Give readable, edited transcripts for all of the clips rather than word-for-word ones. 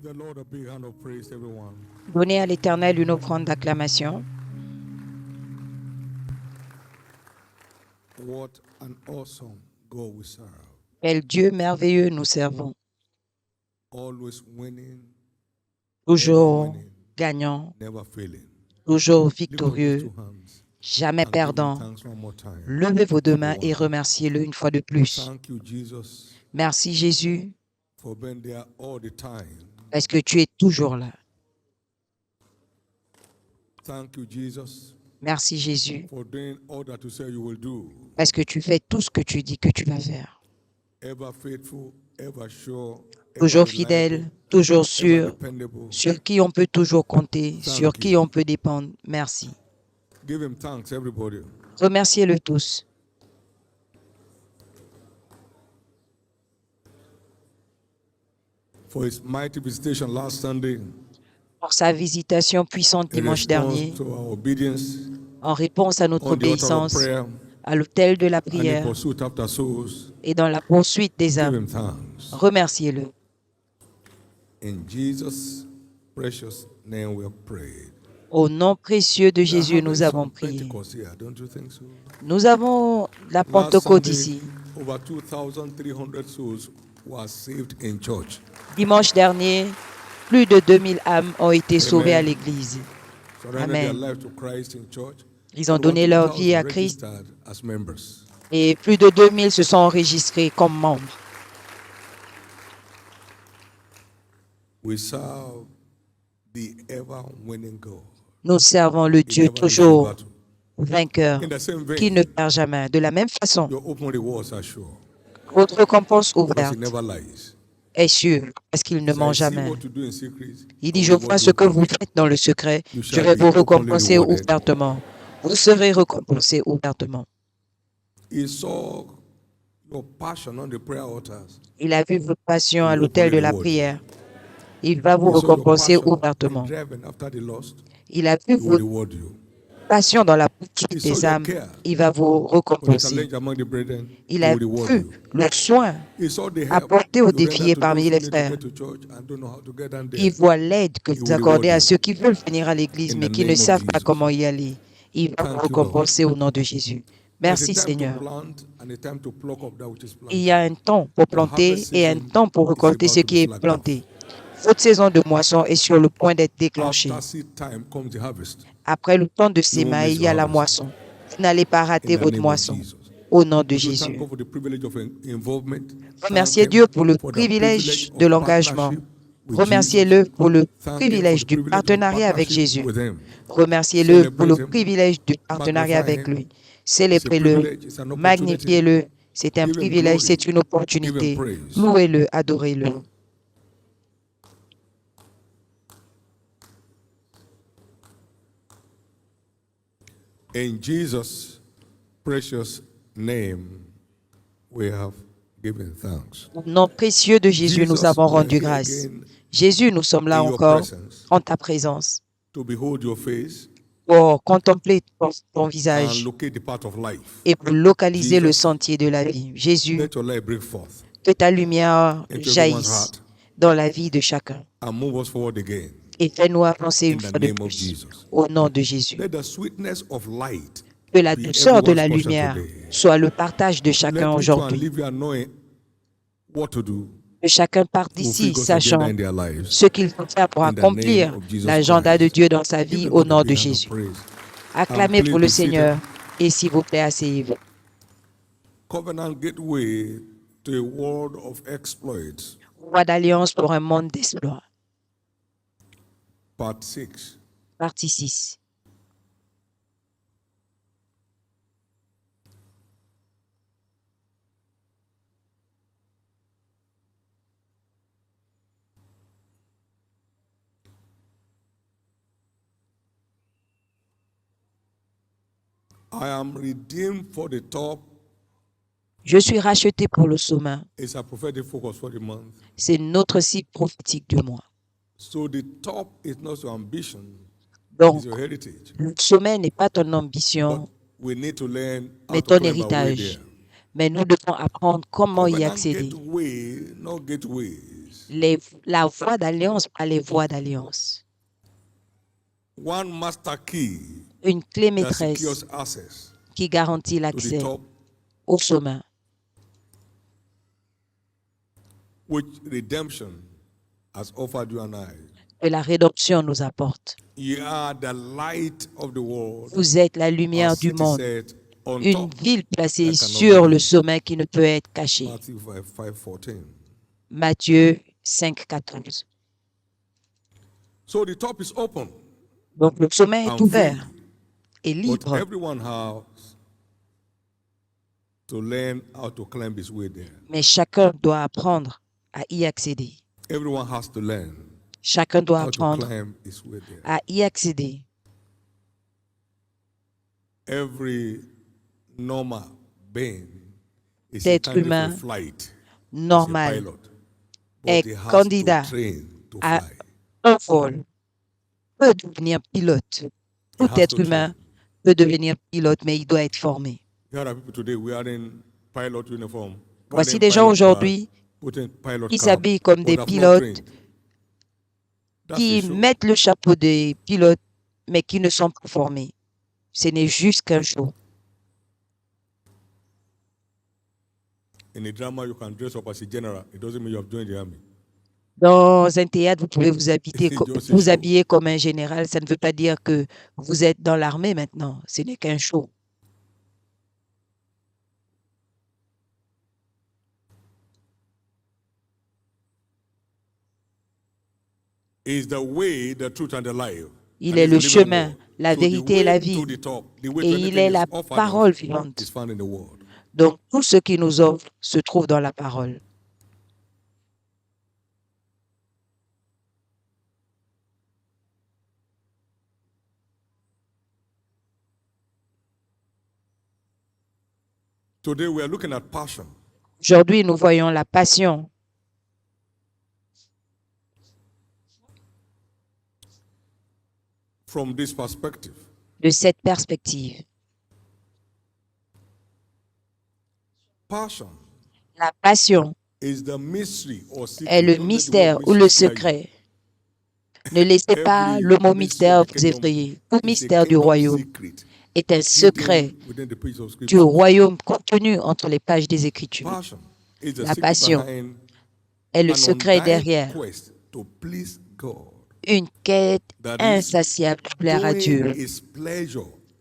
the Lord a big hand of praise, everyone. Donnez à l'Éternel une offrande d'acclamation. What an awesome God we serve. Quel Dieu merveilleux nous servons. Always winning, Toujours gagnant, never failing. toujours Lift up those victorieux, two hands jamais and give him perdant. thanks one more time. Levez vos deux mains et Everyone. remerciez-le une fois de plus. Thank you, Jesus, Merci Jésus, for being there all the time. parce que tu es toujours là. Thank you, Jesus, Merci Jésus, for doing all that you say you will do. parce que tu fais tout ce que tu dis que tu vas faire. Ever faithful, ever sure, Toujours ever fidèle, reliable, toujours ever sûr, dependable. sur qui on peut toujours compter, sur Thank qui you. on peut dépendre. Merci. Give him thanks, everybody. Remerciez-le tous. For his mighty visitation last Sunday, Pour sa visitation puissante in dimanche dernier, response to our obedience en réponse à notre on the altar of obéissance prayer à l'autel de la and in prière pursuit after souls, et dans la poursuite des give âmes. him thanks. Remerciez-le. In Jesus' precious name we have prayed. Au nom précieux de We are Jésus, having nous avons some prié. Pentecost here, don't you think so? Nous avons la Last Pentecôte Sunday, ici. over 2,300 souls were saved in church. Dimanche dernier, plus de 2000 âmes ont été sauvées à Amen. l'église. Surrendered their Amen. life to Christ in church. Ils ont Over donné leur vie 2,000 à Christ registered as members. et plus de 2000 se sont enregistrés comme membres. We serve the ever-winning God. Nous servons le He Dieu never loses toujours battle. vainqueur, In the same qui ne vein, perd jamais. De la même façon, your open rewards are sure votre récompense because he ouverte never lies. est sûre parce qu'il ne So ment I see jamais. what you do in secret. Il I dit, will je vois reward ce you que vous openly. faites dans le secret, You je shall vais be vous openly récompenser rewarded. ouvertement. Vous serez récompensés ouvertement. He saw your passion on the prayer altars. Il a vu votre passion He à will l'autel de openly la reward you. prière. Il va vous He saw your récompenser passion in ouvertement. driving after the lost. Il a vu He will votre reward you. passion dans la He poursuite saw des your âmes. care Il va vous for the récompenser. challenge among the brethren. Il He a will reward vu you. le soin He saw the help apporté aux you render défiés to parmi those les who need to frères. get to church and don't know how to get down Il there. voit l'aide que He vous will accordez reward à you. ceux qui veulent venir à l'église In mais the qui ne name of savent pas Jesus. comment y aller. Il va vous Thank you, Lord. récompenser au nom de Jésus. There's a Merci time to Seigneur. plant and a time to pluck up that which is Il y a planted. un temps pour The planter harvest et un season temps pour is récolter about ce to be qui est slacked planté. off. Votre saison de moisson est sur le point d'être déclenchée. After seed time comes the harvest. Après le temps de You won't sémaille, miss il y your a la harvest. moisson. Vous n'allez pas In rater the votre name of moisson. Jesus. Au nom de Would you thank Jésus. God for the privilege of involvement? Thank Remerciez Him Dieu pour le for the privilège privilege de of l'engagement. partnership with Remerciez-le Jesus. pour le Thank Him for privilège the du privilege of partenariat avec partnership Jésus. with Him. Remerciez-le pour le Celebrate Him. privilège du partenariat Magnify avec Him. lui. It's a Célébrez-le, privilege. It's an opportunity. magnifiez-le. C'est un Give Him privilège, glory. c'est une Give Him opportunité. praise. Louez-le, adorez-le. In Jesus' precious name, we have given thanks. Au nom précieux de Jésus, nous Jesus, avons we are rendu here grâce. again Jésus, nous sommes là in your encore presence en ta présence to behold your face pour contempler ton and visage locate the path of life. et pour localiser le Jesus, sentier de la vie. Jésus, let your light break forth que ta lumière into everyone's jaillisse heart dans la vie de chacun and move us forward again et fais-nous avancer in une the fois de name of plus Jesus. au nom de Jésus. Let the sweetness of light Que la be douceur de everyone's la portion lumière today. soit le partage de chacun Let each one aujourd'hui. leave here knowing what to do Que chacun parte to fulfill d'ici God's agenda sachant in their lives. ce qu'il faut faire pour In the name accomplir of Jesus l'agenda de Christ. Dieu dans sa Give vie the au Lord a nom big de hand of Jésus. praise. Acclamez please pour le be seated. Seigneur et s'il vous plaît, asseyez-vous. Covenant gateway to a world of exploits. Voix d'alliance pour un monde d'exploits. Part 6. Partie 6. I am redeemed for the top. Je suis racheté pour le sommet. It's a prophetic focus for the month. C'est notre cible prophétique du mois. So the top is not your ambition, Donc, it's your heritage. le sommet n'est pas ton But ambition, we need to learn how mais to ton climb our way héritage. there. Mais nous devons apprendre comment y Covenant accéder. gateway, not gateways. la voie d'alliance par les voies d'alliance. One master key Une clé that maîtresse secures access qui garantit to the l'accès top, au sommet, which redemption has offered you and I. que la rédemption nous apporte. You are the light of the world. Vous êtes la Our lumière du city monde, set on une top. ville placée that cannot sur be le hidden. sommet qui ne peut être cachée. Matthew 5:14. Matthieu 5,14. So the top is open Donc le sommet est and ouvert free, et but libre, everyone has to learn how to climb his way there. mais chacun doit apprendre à y accéder. Everyone has to learn Chacun doit how to apprendre climb his way there. à y accéder. Every normal being is D'être intended humain for flight. normal He's a pilot, but est he has candidat to train to à fly. un vol, peut devenir pilote. Tout has être to humain peut devenir pilote, mais il doit être formé. There are people today wearing pilot uniform. Voici wearing des gens pilot aujourd'hui badge, putting pilot qui cap, s'habillent comme but des have not pilotes, trained. That's qui the show. mettent le chapeau des pilotes, mais qui ne sont pas formés. Ce n'est juste qu'un show. In a drama, you can dress up as a general. It doesn't mean you have joined the army. Dans un théâtre, vous pouvez vous Just a vous show. habiller comme un général. Ça ne veut pas dire que vous êtes dans l'armée maintenant. Ce n'est qu'un show. Is the way, the truth, and the life. Il And est it's le the living chemin, word. la So the vérité et way la to vie. the top, the way to Et anything il est is la offered parole us vivante. is found in the word. Donc, tout ce qui nous offre se trouve dans la parole. Today we are looking at passion. Aujourd'hui, nous voyons la passion. From this perspective, De cette perspective. passion La passion is the mystery or secret. est le Don't let the mystère word ou le mystery scare you. secret. Ne laissez pas le mot mystère vous effrayer. Tout mystère du royaume est un secret du royaume contenu entre les pages des Écritures. La passion est le secret derrière une quête insatiable de plaire à Dieu,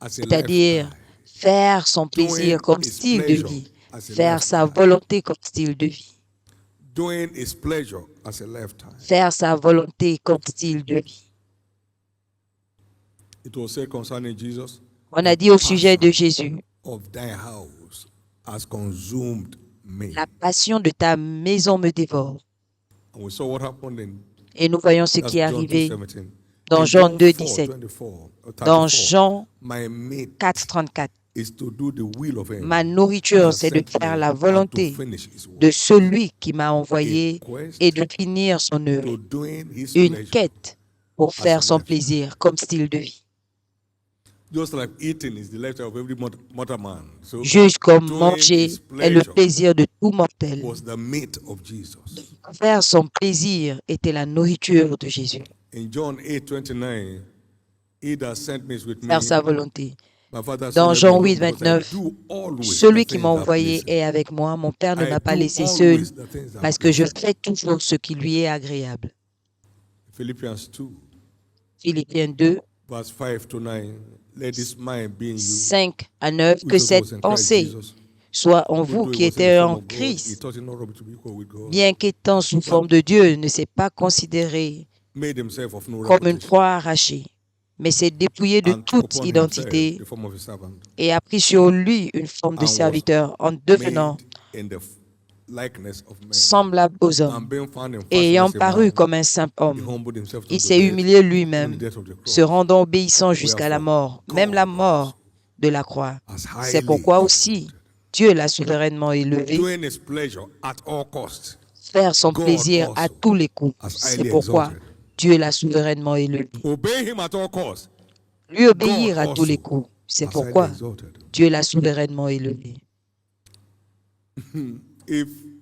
c'est-à-dire faire son plaisir comme style de vie, faire sa volonté comme style de vie, faire sa volonté comme style de vie. On a dit au sujet de Jésus, la passion de ta maison me dévore. Et nous voyons ce qui est arrivé dans Jean 2, 17. Dans Jean 4, 34. Ma nourriture, c'est de faire la volonté de celui qui m'a envoyé et de finir son œuvre. Une quête pour faire son plaisir comme style de vie. Juste comme manger est le plaisir de tout mortel. Faire son plaisir était la nourriture de Jésus. Faire sa volonté. Dans Jean 8, 29, celui qui m'a envoyé est avec moi. Mon Père ne m'a pas laissé seul parce que je fais toujours ce qui lui est agréable. Philippiens 2, 5 à 9, que cette pensée soit en vous qui êtes en Christ, bien qu'étant sous forme de Dieu, ne s'est pas considéré comme une proie arrachée, mais s'est dépouillé de toute identité et a pris sur lui une forme de serviteur en devenant semblable aux hommes. Et ayant paru comme un simple homme, il s'est humilié lui-même, se rendant obéissant jusqu'à la mort, même la mort de la croix. C'est pourquoi aussi Dieu l'a souverainement élevé, faire son plaisir à tous les coups. C'est pourquoi Dieu l'a souverainement élevé. Lui obéir à tous les coups. C'est pourquoi Dieu l'a souverainement élevé.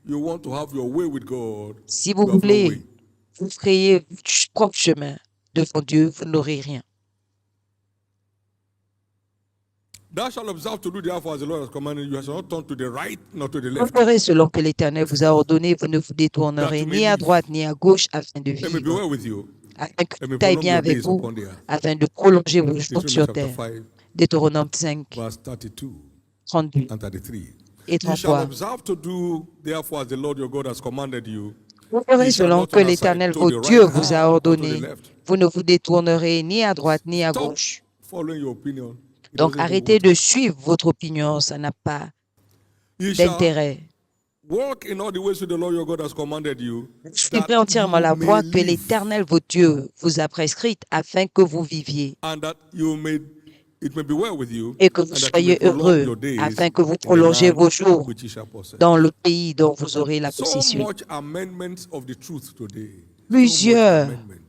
you want to have your way with God, Si vous you have no voulez way. vous frayer votre propre chemin devant Dieu, vous n'aurez rien. Thou shalt observe to do therefore as the Lord has commanded you. You shall not turn to the right nor to the Vous left. ferez selon que l'Éternel vous a ordonné, vous ne vous détournerez ni à droite ni à gauche afin de Let me be vivre, well with you. afin que Let me tout aille prolong bien your avec days vous, upon the earth. afin de prolonger vos jours Deuteronomy sur chapter terre. 5, Deutéronome 5, verse 32 32 and 33. et You shall 33. observe to do therefore as the Lord your God has commanded you. Vous ferez You shall selon not que turn aside l'Éternel, to votre the Dieu, right vous a hand or to the ordonné. left. Vous ne vous détournerez ni à droite ni à Stop gauche. following your opinion. It Donc doesn't hold arrêtez water. de suivre votre opinion, ça n'a pas You shall d'intérêt. walk in all the ways that the Lord your God has commanded you, Suivez that entièrement you la may voie que live, l'Éternel, votre Dieu, vous a prescrite afin que vous viviez and that it may be well with you, et que and vous that you may soyez prolong heureux your days afin que vous in the prolongez land vos jours which you shall possess. dans le pays dont vous aurez la So possession. much amendments of the truth today. So much Plusieurs amendments.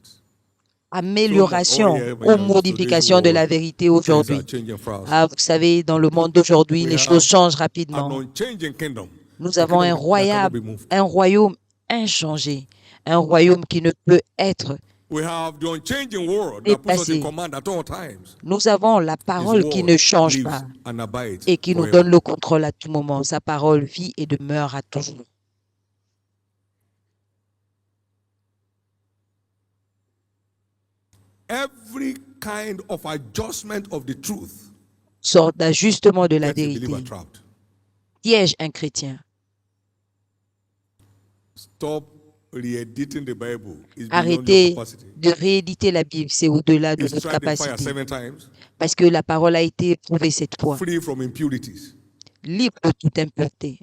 améliorations So much- ou today's modifications de la world, vérité things are aujourd'hui. changing fast. Ah, vous savez, dans le monde d'aujourd'hui, We les have choses changent An rapidement. unchanging kingdom. Nous A avons kingdom that cannot be moved. un royaume inchangé, un royaume qui ne peut être We have the unchanging word that puts us in dépassé. command at all times. Nous avons la His parole qui word ne change lives pas and abides et qui nous forever. donne le contrôle à tout moment. Sa parole vit et demeure à toujours. Every kind of adjustment of the truth Sorte d'ajustement de la gets a believer vérité. trapped. Piège un chrétien. Stop re-editing the Bible. It's beyond your Arrêtez capacity. de rééditer la Bible, c'est au-delà de It's votre tried in fire capacité. 7 times. Parce que la parole a été éprouvée cette fois. Free from impurities. Libre de toute impureté.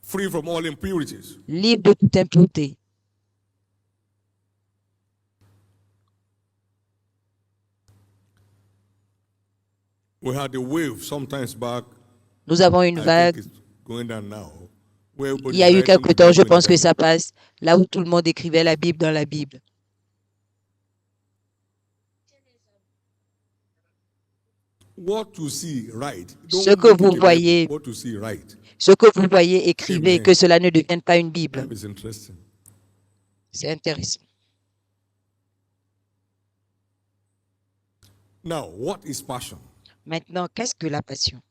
Free from all impurities. Libre de toute impureté. We had a wave sometimes back. Nous avons une I vague. think it's going down now. Where Il everybody's y a eu writing quelque the temps, je Bible in pense the que Bible. ça passe, là où tout le monde écrivait la Bible dans la Bible. What to see right. Ce Don't que make vous it a Bible. voyez, What to see right. ce que vous voyez, écrivez, Amen. que cela ne devienne pas une Bible. That is interesting. C'est intéressant. Now, what is passion? Maintenant, qu'est-ce que la passion?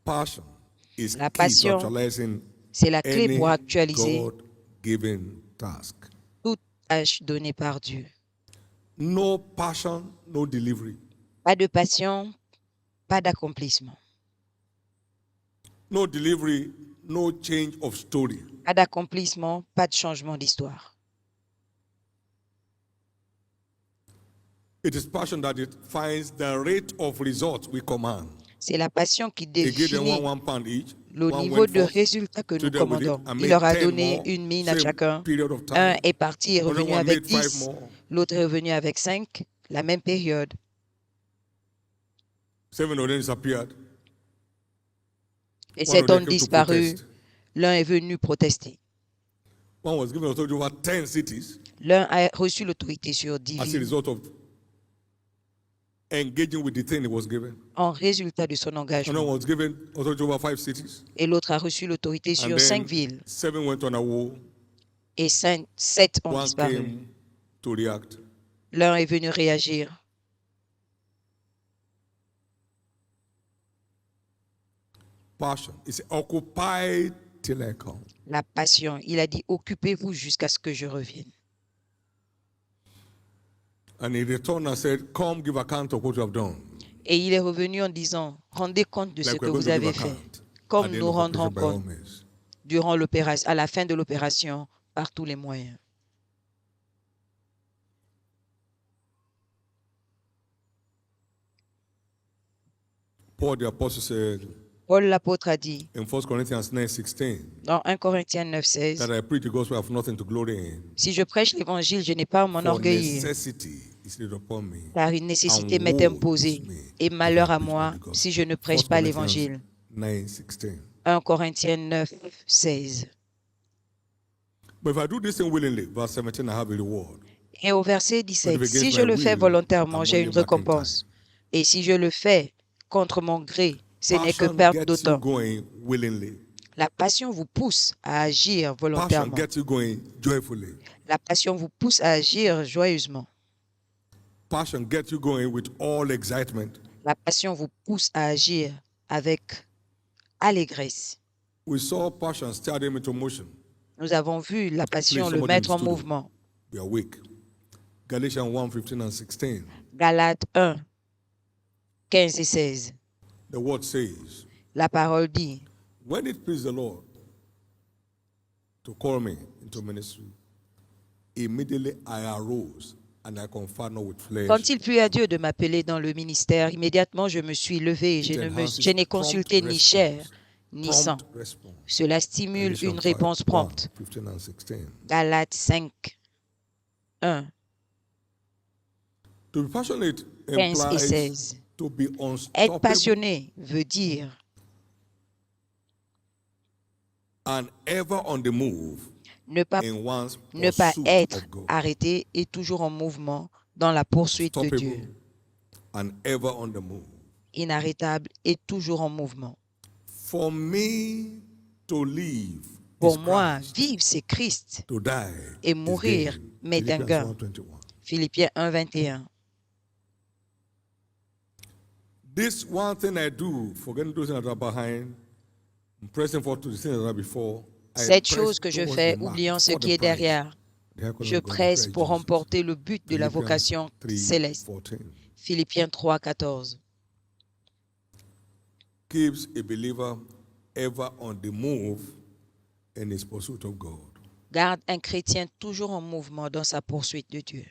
Passion is La key to passion, actualizing c'est la clé any pour actualiser God-given task. toute tâche donnée par Dieu. No passion, no delivery. Pas de passion, pas d'accomplissement. No delivery, no change of story. Pas d'accomplissement, pas de changement d'histoire. It is passion that it finds the rate of results we command. C'est la passion qui He gave them définit one pound each. le One niveau went de forth, résultat que nous today with it, commandons. and Il made leur a 10 donné more, une mine à same chacun. period of time. Un est parti et Another revenu one avec made 5 10. more. L'autre est revenu avec 5, la même période. 7 of them disappeared. Et One cet of them homme came to disparu, protest. l'un est venu protester. One was given authority over 10 cities L'un a reçu l'autorité sur 10 as a villes result of engaging with the thing he was given. en résultat de son Another engagement. one was given authority over 5 cities. Et l'autre a reçu l'autorité And sur 5 then villes. 7 went on a war. Et 7 ont One disparu. came to react. L'un est venu réagir. Passion is occupied till I come. La passion, il a dit, occupez-vous jusqu'à ce que je revienne. And he returned and said, come give account of what you have done. Et il est revenu en disant, rendez compte de ce Like que we're going vous to give avez fait, account at comme the end nous of rendrons operation by all compte means. durant l'opération, à la fin de l'opération, par tous les moyens. Paul the apostle said Paul l'apôtre a dit in 1 Corinthians 9:16 dans 1 Corinthiens 9, 16, that I preach the gospel, I have nothing to glory in. si je prêche l'évangile, je n'ai pas à m'en For orgueillir, necessity is laid upon me. car une nécessité And m'est woe imposée, is me et if I malheur à preach moi not the gospel. si je ne prêche 1 pas Corinthians l'évangile. 9:16. 1 Corinthiens 9, 16. But if I do this thing willingly, verse 17, I have a reward. Et au verset 17, si je le fais volontairement, j'ai une récompense. Et si je le fais contre mon gré, ce n'est que perte de temps. La passion vous pousse à agir volontairement. La passion vous pousse à agir joyeusement. La passion vous pousse à agir avec allégresse. Nous avons vu la passion le mettre en mouvement. Galates 1, 15 et 16. La parole dit, when it pleased the Lord to call me into ministry, immediately I arose and I conferred not with flesh. Quand il plut à Dieu de m'appeler dans le ministère, immédiatement je me suis levé et je n'ai consulté ni chair ni sang. Cela stimule une réponse prompte. Galates 5, 1, 15 et 16. Être passionné veut dire and ever on the move, ne pas être arrêté et toujours en mouvement dans la poursuite de Dieu. And ever on the move. Inarrêtable et toujours en mouvement. For me to live Pour moi, vivre c'est Christ to die et mourir m'est un gain. Philippiens 1, 21. This one thing I do, forgetting those things that are behind, pressing forward to the things that are before. Cette chose que je fais, oubliant ce qui est derrière, je presse pour remporter le but de la vocation céleste. Philippiens 3, 14. Keeps a believer ever on the move in his pursuit of God. Garde un chrétien toujours en mouvement dans sa poursuite de Dieu.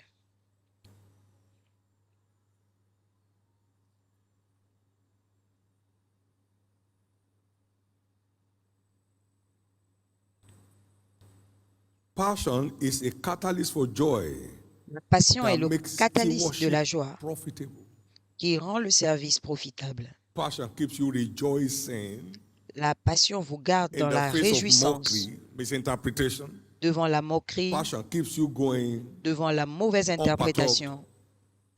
Passion is a catalyst for joy. La passion est le catalyste de la joie qui rend le service profitable. Passion keeps you rejoicing. La passion vous garde dans la réjouissance devant la moquerie, passion keeps you going devant la mauvaise interprétation.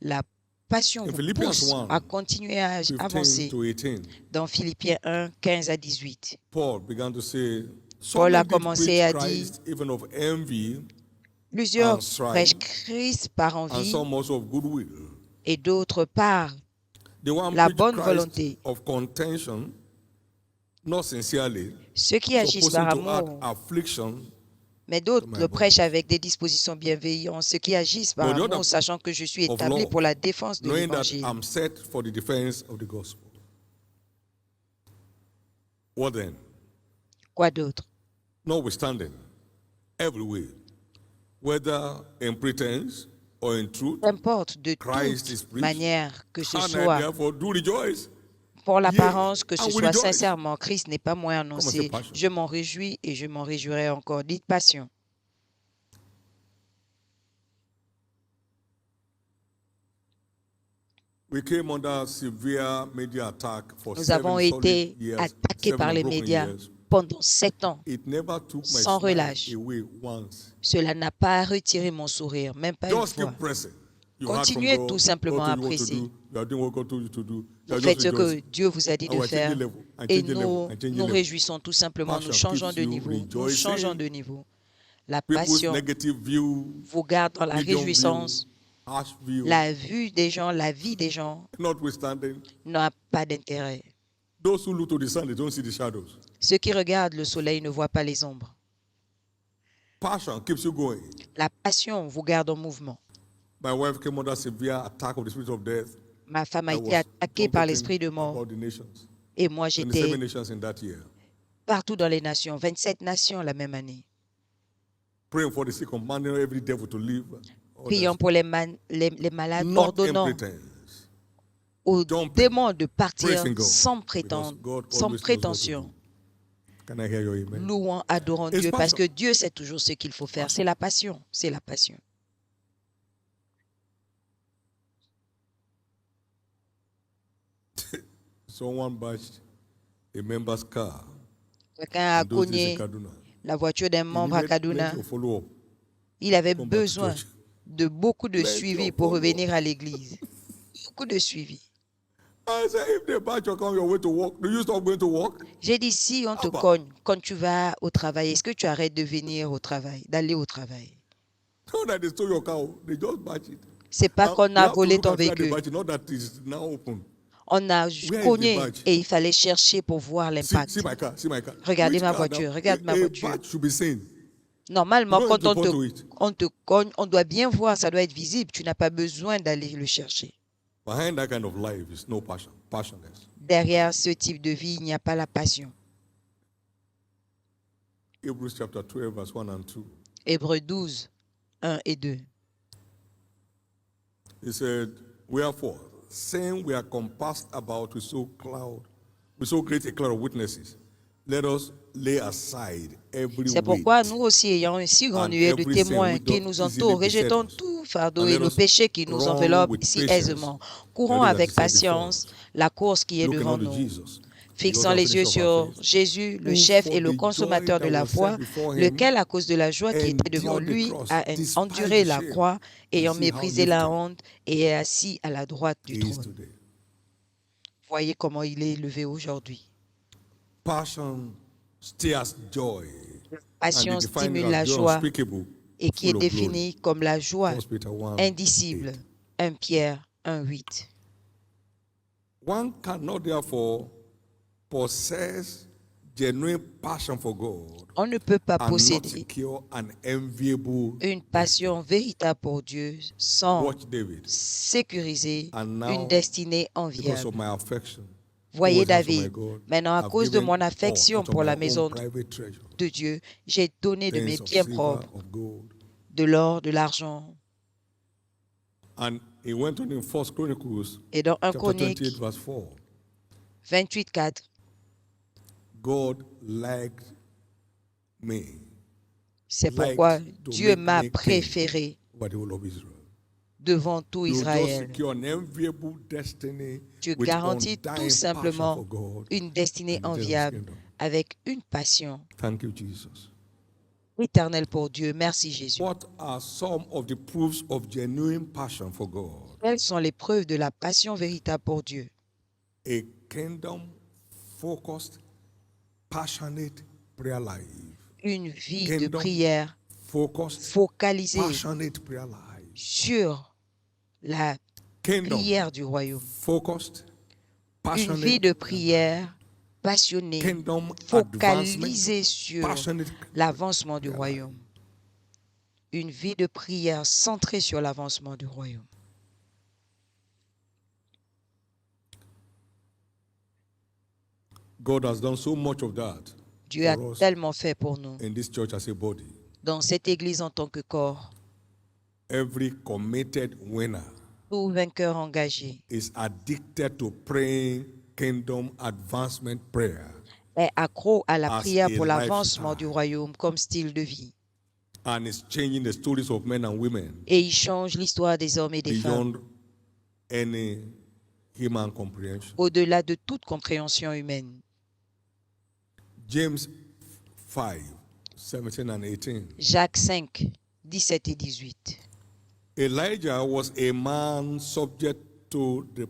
La passion vous pousse à continuer à avancer. Dans Philippiens 1, 15 à 18. Paul a commencé à dire, plusieurs prêchent Christ par envie et d'autres par la bonne volonté. Ceux qui agissent par amour, mais d'autres le prêchent avec des dispositions bienveillantes. Ceux qui agissent par amour, sachant que je suis établi pour la défense de l'Évangile. Quoi d'autre? Notwithstanding, everywhere, whether in pretense or in truth, qu'importe de toute manière que ce soit pour l'apparence, que ce soit sincèrement, Christ n'est pas moins annoncé. Je m'en réjouis et je m'en réjouirai encore. Dites passion. Nous avons été attaqués par les médias pendant 7 ans, sans relâche. Cela n'a pas retiré mon sourire, même pas une fois. Continuez tout simplement à apprécier. Vous faites ce que Dieu vous a dit de faire et nous nous réjouissons tout simplement. Nous changeons de niveau. Nous changeons de niveau. La passion vous garde dans la réjouissance. La vue des gens, la vie des gens n'a pas d'intérêt. Ceux qui regardent le soleil ne voient pas les ombres. La passion vous garde en mouvement. Ma femme a été attaquée par l'esprit de mort. Et moi, j'étais partout dans les nations, 27 nations la même année. Priant pour les malades, ordonnant aux démons de partir sans prétention. Louant, adorant Dieu, parce que Dieu sait toujours ce qu'il faut faire. C'est la passion, c'est la passion. Quelqu'un a cogné la voiture d'un membre à Kaduna. Il avait besoin de beaucoup de Let suivi your pour follow. revenir à l'église. Beaucoup de suivi. I said, if they batch you come your way to work, do you stop going to work? J'ai dit, si on te Abba. cogne quand tu vas au travail, est-ce que tu arrêtes de venir au travail, d'aller au travail? Not that they stole your cow, they just batch it. C'est pas qu'on You a have to volé look ton at where they véhicule. batch it, not that it's now open. On a Where is the cogné badge? et il fallait chercher pour voir See l'impact. my car, see my car. Regardez Which ma car voiture, now? regarde ma A voiture. badge should be seen. Normalement, You don't quand need to point to it. on te cogne, on doit bien voir, ça doit être visible. Tu n'as pas besoin d'aller le chercher. Behind that kind of life is no passion, passionless. Derrière ce type de vie, il n'y a pas la passion. Hebrews chapter 12, verse 1 and 2. Hébreux 12, 1 et 2. He said, wherefore, saying we are compassed about with so great a cloud of witnesses, let us lay aside every C'est pourquoi weight nous aussi, ayant un si grand and nuée de every sin témoins which qui doth nous easily entoure, beset rejetons us, tout fardeau and et let le us péché qui nous run enveloppe with si patience aisément. the Courons race that avec is set before patience us, la course qui est looking devant unto nous, Jesus, the fixant author and les yeux finisher of our sur faith, Jésus, le who chef for et le the consommateur joy de that la was foi, set before him lequel, à cause de la joie qui était devant endured the lui, cross, a despised enduré the la shame, croix, ayant and see how méprisé la lifted honte et est assis à la droite du he is trône. today. Voyez comment il est élevé aujourd'hui. Passion stirs joy, Passion and they define it stimule as la joy joie unspeakable, et qui est full of glory. définie comme la joie 1 Peter 1, indicible. 8. 1 Pierre 1, 8. One cannot therefore possess genuine passion for God On ne peut pas and not posséder secure an enviable une passion véritable pour Dieu sans Watch David. sécuriser And une now, destinée because enviable. of my affection Voyez towards the house of my David, God, maintenant à I've cause de given mon all affection out of pour my la own maison private treasure, de Dieu, j'ai donné de mes things of biens silver, propres, of gold. de l'or, de l'argent. And he went on in 1 Chronicles Et dans 1 chapter Chronique 28, verse 4. 28, 4, God liked me. c'est liked pourquoi to Dieu make m'a me king préféré over the whole of Israel. devant tout You just Israël. secure an enviable destiny Dieu with garantit tout undying passion simplement for God une destinée and eternal enviable kingdom. avec une passion Thank you, Jesus. éternelle pour Dieu. Merci Jésus. What are some of the proofs of genuine passion for God? Quelles sont les preuves de la passion véritable pour Dieu? A kingdom-focused, passionate prayer life. Une vie de prière Focused, focalisée passionate prayer life. sur la prière du royaume. Focused, Une passionate, vie de prière passionnée, kingdom focalisée sur passionate l'avancement du prayer royaume. Une vie de prière centrée sur l'avancement du royaume. God has done so much of that Dieu a for us tellement fait pour nous in this church as a body. dans cette église en tant que corps. Every committed winner Tout vainqueur engagé is addicted to praying kingdom advancement prayer est accro à la as prière a pour l'avancement lifestyle. du royaume comme style de vie. And it's changing the stories of men and women Et il change l'histoire des hommes et des femmes beyond any human comprehension. au-delà de toute compréhension humaine. James 5, 17 and 18. Jacques 5, 17 et 18. Elijah was a man subject to the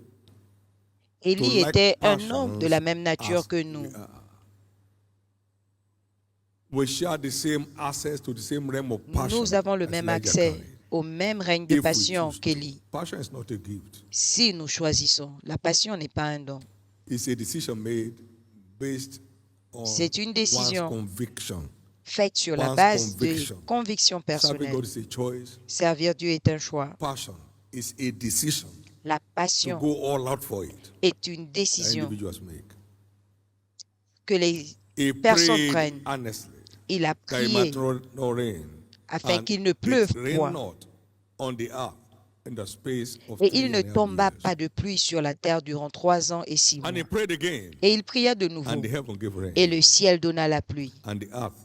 Élie like était un passions homme de la même nature as que nous. We share the same access to the same realm of passion. Nous avons le as même Elijah accès carried. au même règne de If we passion choose to. qu'Élie. Passion is not a gift. Si nous choisissons, la passion n'est pas un don. It's a decision made based on C'est une décision one's conviction. faite sur la One's base de conviction. convictions Serving personnelles. God is a choice. Servir Dieu est un choix. Passion is a decision La to passion go all out for it. est une That décision individuals make. que les He personnes prayed prennent. honestly Il a that it prié might no rain, afin and qu'il ne it pleuve rained point. not on the earth in the space of Et 3 il ne and a half tomba years. pas de pluie sur la terre durant 3 ans et 6 mois. And he prayed again, Et il pria de nouveau. and the heaven gave rain, Et le ciel donna la pluie. and the earth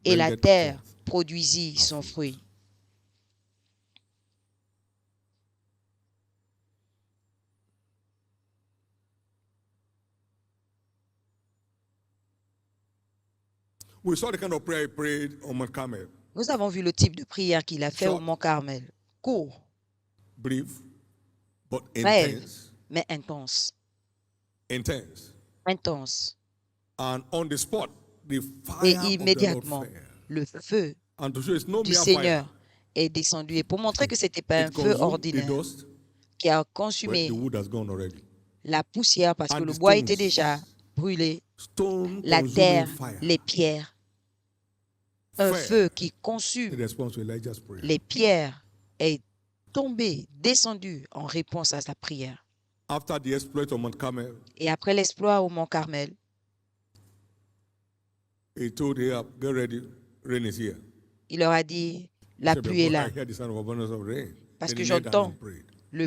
Et la bringeth terre forth. produisit son fruit. We saw the kind of prayer he prayed on Mount Carmel. Nous avons vu le type de prière qu'il a fait au Short. Mont Carmel. court, brief, but brève, intense, mais intense. intense. Intense. And on the spot, the Et fire of the Lord immédiatement, fell. le feu And to show it's no du mere Seigneur fire, est descendu. Et pour montrer que ce n'était pas un it feu consumed the ordinaire dust, qui a but consumé the wood has gone already. la poussière parce que And le the bois était stones, déjà brûlé, stone la consuming terre, fire, les pierres. Un fell feu qui in consume response to Elijah's prayer. les pierres est tombé, descendu en réponse à sa prière. After the exploit on Mount Carmel, Et après l'exploit au Mont Carmel, he told Ahab, get ready, rain is here. il leur a dit, He la said, pluie est "Before là, I hear the sound of abundance of rain." parce Then que he knelt down j'entends and prayed. le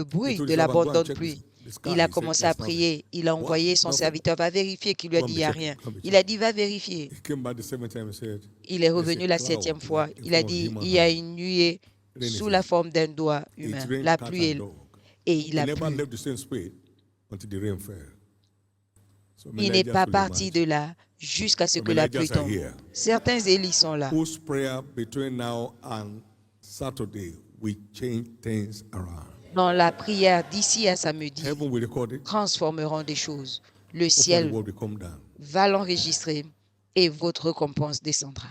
He bruit told de his servant, go and l'abondante check pluie. the sky. Il a He said, commencé à "There's nothing." prier. Il a What? envoyé son Nothing. serviteur, va vérifier, qui lui a Go and dit, il be n'y a checking. rien. Go and be Il a checking. dit, va vérifier. He came back the seventh time and said, Il est "There's revenu a la cloud 7e fois. like in Il a form of dit, human il y a hand. une nuée Rain is sous here. la forme d'un doigt It humain. rained La cat pluie and est dog. et il He a never plu. left the same spot until the rain fell. So Il n'est managers pas will parti emerge. de là jusqu'à ce Some que la pluie managers are tombe. here. Certains élis sont là. Whose prayer between now and Saturday will change things around. Dans la prière d'ici à samedi, Heaven will record it. transformeront des choses. Le Hopefully the ciel world will come down. va l'enregistrer et votre récompense descendra.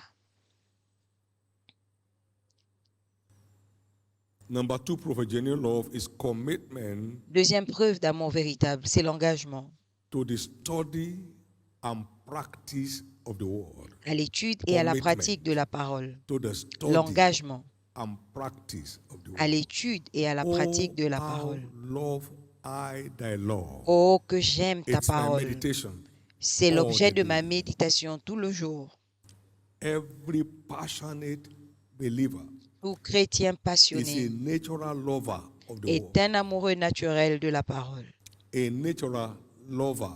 Number two, proof of genuine love is commitment Deuxième preuve d'amour véritable, c'est l'engagement to the study and practice of the word. à l'étude et à la Commitment pratique de la parole. to the study L'engagement and practice of the à word. l'étude et à la pratique de la how parole. love I thy law. Oh, que j'aime ta It's my parole. meditation. C'est all l'objet the de day. ma méditation tout le jour. Every passionate believer Tout chrétien is a passionné natural lover of the est word. un amoureux naturel de la parole. A natural lover.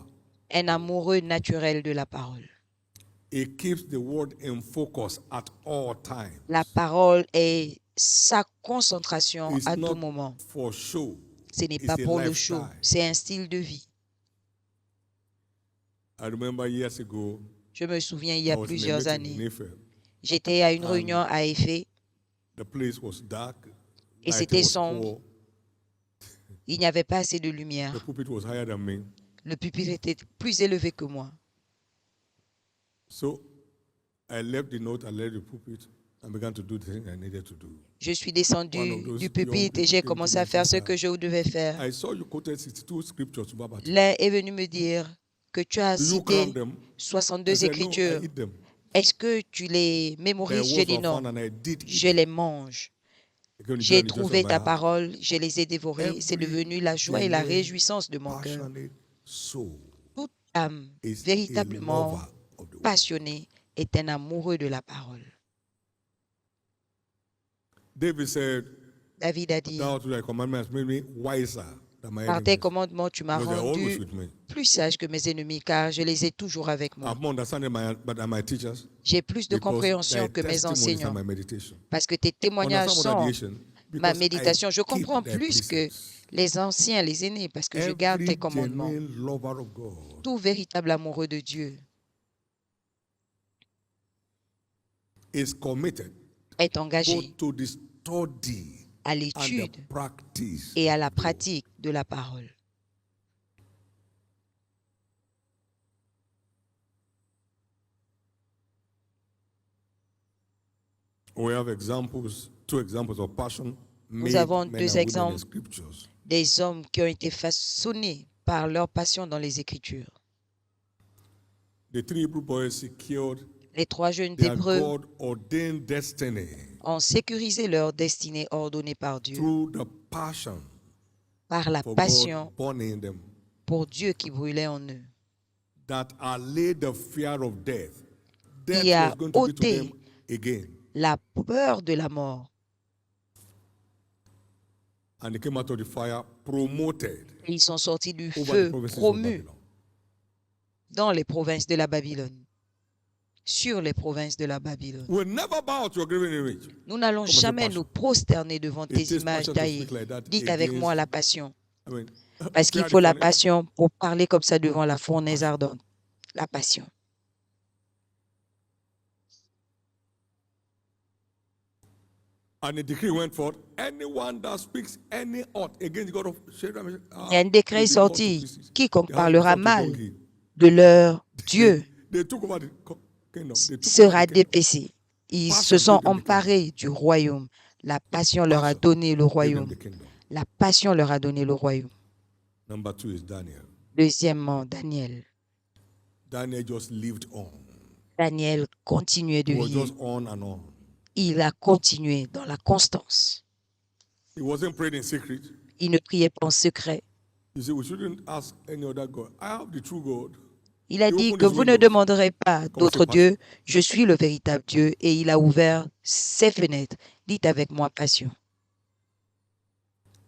Un amoureux naturel de la parole. It keeps the word in focus at all times. La parole est sa concentration It's à tout not moment. for show. Ce n'est It's pas a pour le lifestyle. show, c'est un style de vie. I remember years ago, Je me souviens, il y I a was in a plusieurs meeting in années, Ife. j'étais à une réunion à Effet The place was dark. et lighting c'était was sombre. poor. Il n'y avait pas assez de The lumière. pulpit was higher than me. Le pupitre était plus élevé que moi. So I left the note, I left the pulpit, and began to do the thing I needed to do. Je suis One descendu of those du young pupitre et people j'ai came to commencé me à and faire ce said, que je devais faire. I saw you quoted 62 scriptures to Babati. L'un est venu me dire que tu as Do you cité count them? I 62 said, no, I écritures. eat them. Est-ce que tu les Thy mémorises? J'ai words dit were non, found and I did eat je them. les mange. It came to joy J'ai and rejoicing trouvé of my ta heart. parole, je les ai dévorées. C'est Every devenu la joie et la genuine, réjouissance de mon cœur. passionate soul Toute âme is a véritablement lover of the word. passionnée est un amoureux de la parole. David said, David a dit, thou to thy commandments made me wiser than my par tes enemies. commandements, tu m'as Because they are always rendu with me. plus sage que mes ennemis, car je les ai toujours avec moi. I'm more understanding than my teachers. J'ai plus de Because compréhension thy que mes testimonies are enseignants, my meditation. parce que tes témoignages Understand more than the sont Asian, ma because méditation. Je I keep comprends thy plus que precepts. les anciens, les aînés, parce que je garde Every tes commandements. genuine lover of God Tout véritable amoureux de Dieu is committed est engagé both to the study à and the l'étude practice et à la of the word. pratique de la parole. We have examples, two examples of passion made avons men deux and women in exemples. scriptures. Des hommes qui ont été façonnés par leur passion dans les Écritures. The three Hebrew boys secured Les trois jeunes their d'Hébreux God-ordained destiny ont sécurisé leur destinée ordonnée par Dieu, through the passion par la for passion God born in them, pour Dieu qui brûlait en eux, that allayed the fear of death. Death qui a was going to be to ôté them again. la peur de la mort. And they came out of the fire promoted Et ils sont sortis du over the feu, provinces of promus Babylon. dans les provinces de la Babylone, sur les provinces de la Babylone. We'll never bow to your graven image. Nous n'allons Comment c'est jamais passion? nous prosterner devant It tes takes images passion to taillées. speak like that Dites avec against- moi la passion, I mean, parce qu'il fear faut the la furnace. passion pour parler comme ça devant la fournaise ardente. La passion. And the decree went forth. Anyone that speaks any ought against God of Shadrach, Et un décret est sorti. Quiconque parlera mal de leur Dieu sera dépécé. Ils se sont emparés du royaume. La passion leur a donné le royaume. La passion leur a donné le royaume. Number 2 is Daniel. Deuxièmement, Daniel. Daniel just lived on. Daniel continuait de He was vivre. just on and on. Il a continué dans la constance. He wasn't praying in secret. Il ne priait pas en secret. You see, we shouldn't ask any other God. I have the true God. Il a dit que vous ne demanderez pas d'autre Dieu. Je suis le véritable Dieu. Et il a ouvert ses fenêtres. Dites avec moi passion.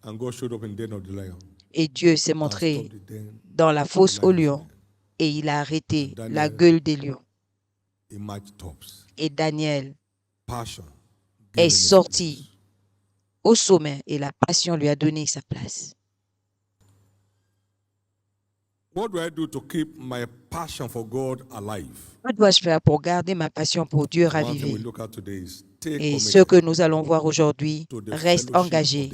And God showed up in the den of the lion. Et Dieu s'est montré dans la fosse aux lions. Et il a arrêté la gueule des lions. Et Daniel est sorti au sommet et la passion lui a donné sa place. What do I do to keep my passion for God alive? Que dois-je faire pour garder ma passion pour Dieu ravivée? Et ce que nous allons voir aujourd'hui, reste engagé.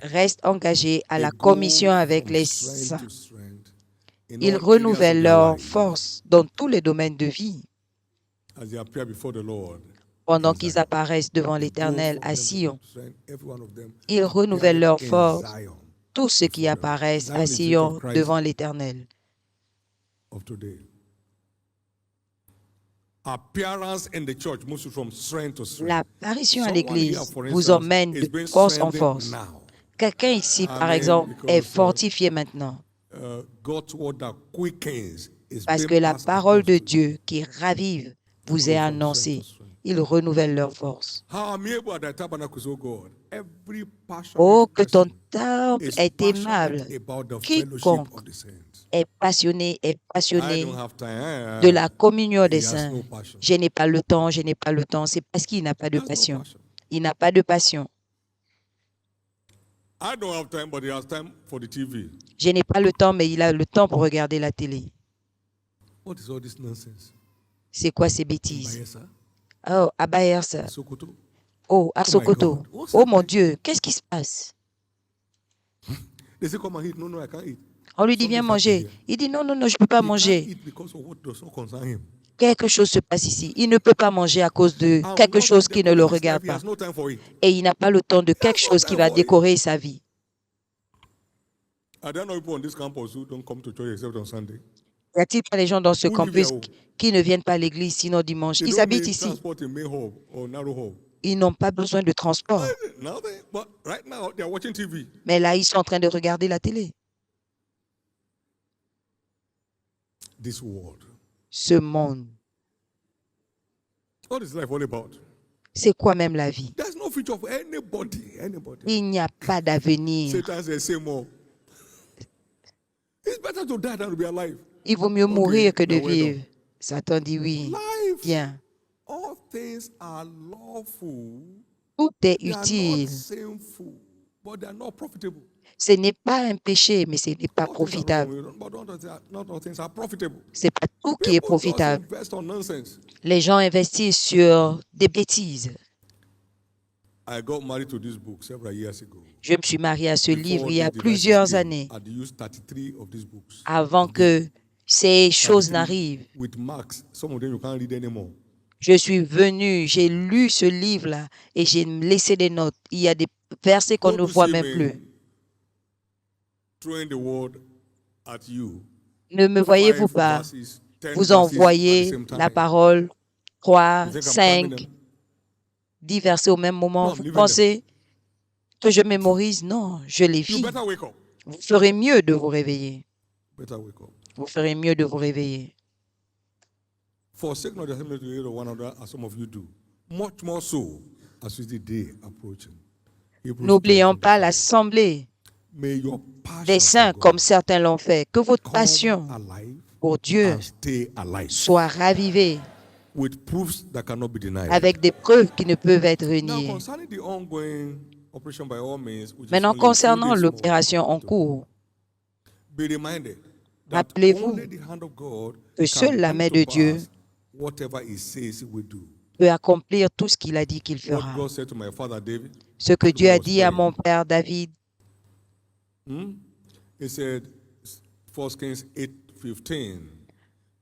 Reste engagé à la commission avec les saints. Ils renouvellent leur force dans tous les domaines de vie. Pendant qu'ils apparaissent devant l'Éternel à Sion, ils renouvellent leur force. Tous ceux qui apparaissent à Sion devant l'Éternel. L'apparition à l'Église vous emmène de force en force. Quelqu'un ici, par exemple, est fortifié maintenant. Parce que la parole de Dieu qui ravive vous est annoncée. Ils renouvellent leur force. Oh, que ton temple est aimable. Quiconque est passionné de la communion des saints. Je n'ai pas le temps, je n'ai pas le temps. C'est parce qu'il n'a pas de passion. Il n'a pas de passion. Je n'ai pas le temps, mais il a le temps pour regarder la télé. C'est quoi ces bêtises? Oh, à Bayelsa. Oh, à Sokoto. Oh mon Dieu, qu'est-ce qui se passe? On lui dit, viens manger. Il dit, non, non, non, je ne peux pas manger. Quelque chose se passe ici. Il ne peut pas manger à cause de quelque chose qui ne le regarde pas. Et il n'a pas le temps de quelque chose qui va décorer sa vie. Y a-t-il pas les gens dans ce campus qui ne viennent pas à l'église sinon dimanche? Ils habitent ici. Ils n'ont pas besoin de transport. Mais là, ils sont en train de regarder la télé. Ce monde. C'est quoi même la vie? Il n'y a pas d'avenir. Il vaut mieux mourir que de vivre. Satan dit oui. Bien. Tout est utile. Ce n'est pas un péché, mais ce n'est pas profitable. Ce n'est pas tout qui est profitable. Les gens investissent sur des bêtises. Je me suis marié à ce livre il y a plusieurs années, avant que ces choses n'arrivent. Je suis venu, j'ai lu ce livre-là et j'ai laissé des notes. Il y a des versets qu'on ne voit même plus. Ne me voyez-vous pas? Vous envoyez la parole, 3, 5, 10 versets au même moment. Vous pensez que je mémorise? Non, je les vis. Vous ferez mieux de vous réveiller. Vous ferez mieux de vous réveiller. N'oublions pas l'assemblée des saints comme certains l'ont fait. Que votre passion pour Dieu soit ravivée avec des preuves qui ne peuvent être reniées. Maintenant, concernant l'opération en cours, rappelez-vous que seule la main de Dieu peut accomplir tout ce qu'il a dit qu'il What fera. God said to my father David, Ce que Dieu a was dit à praying. mon père David, He said, 1 Kings 8:15,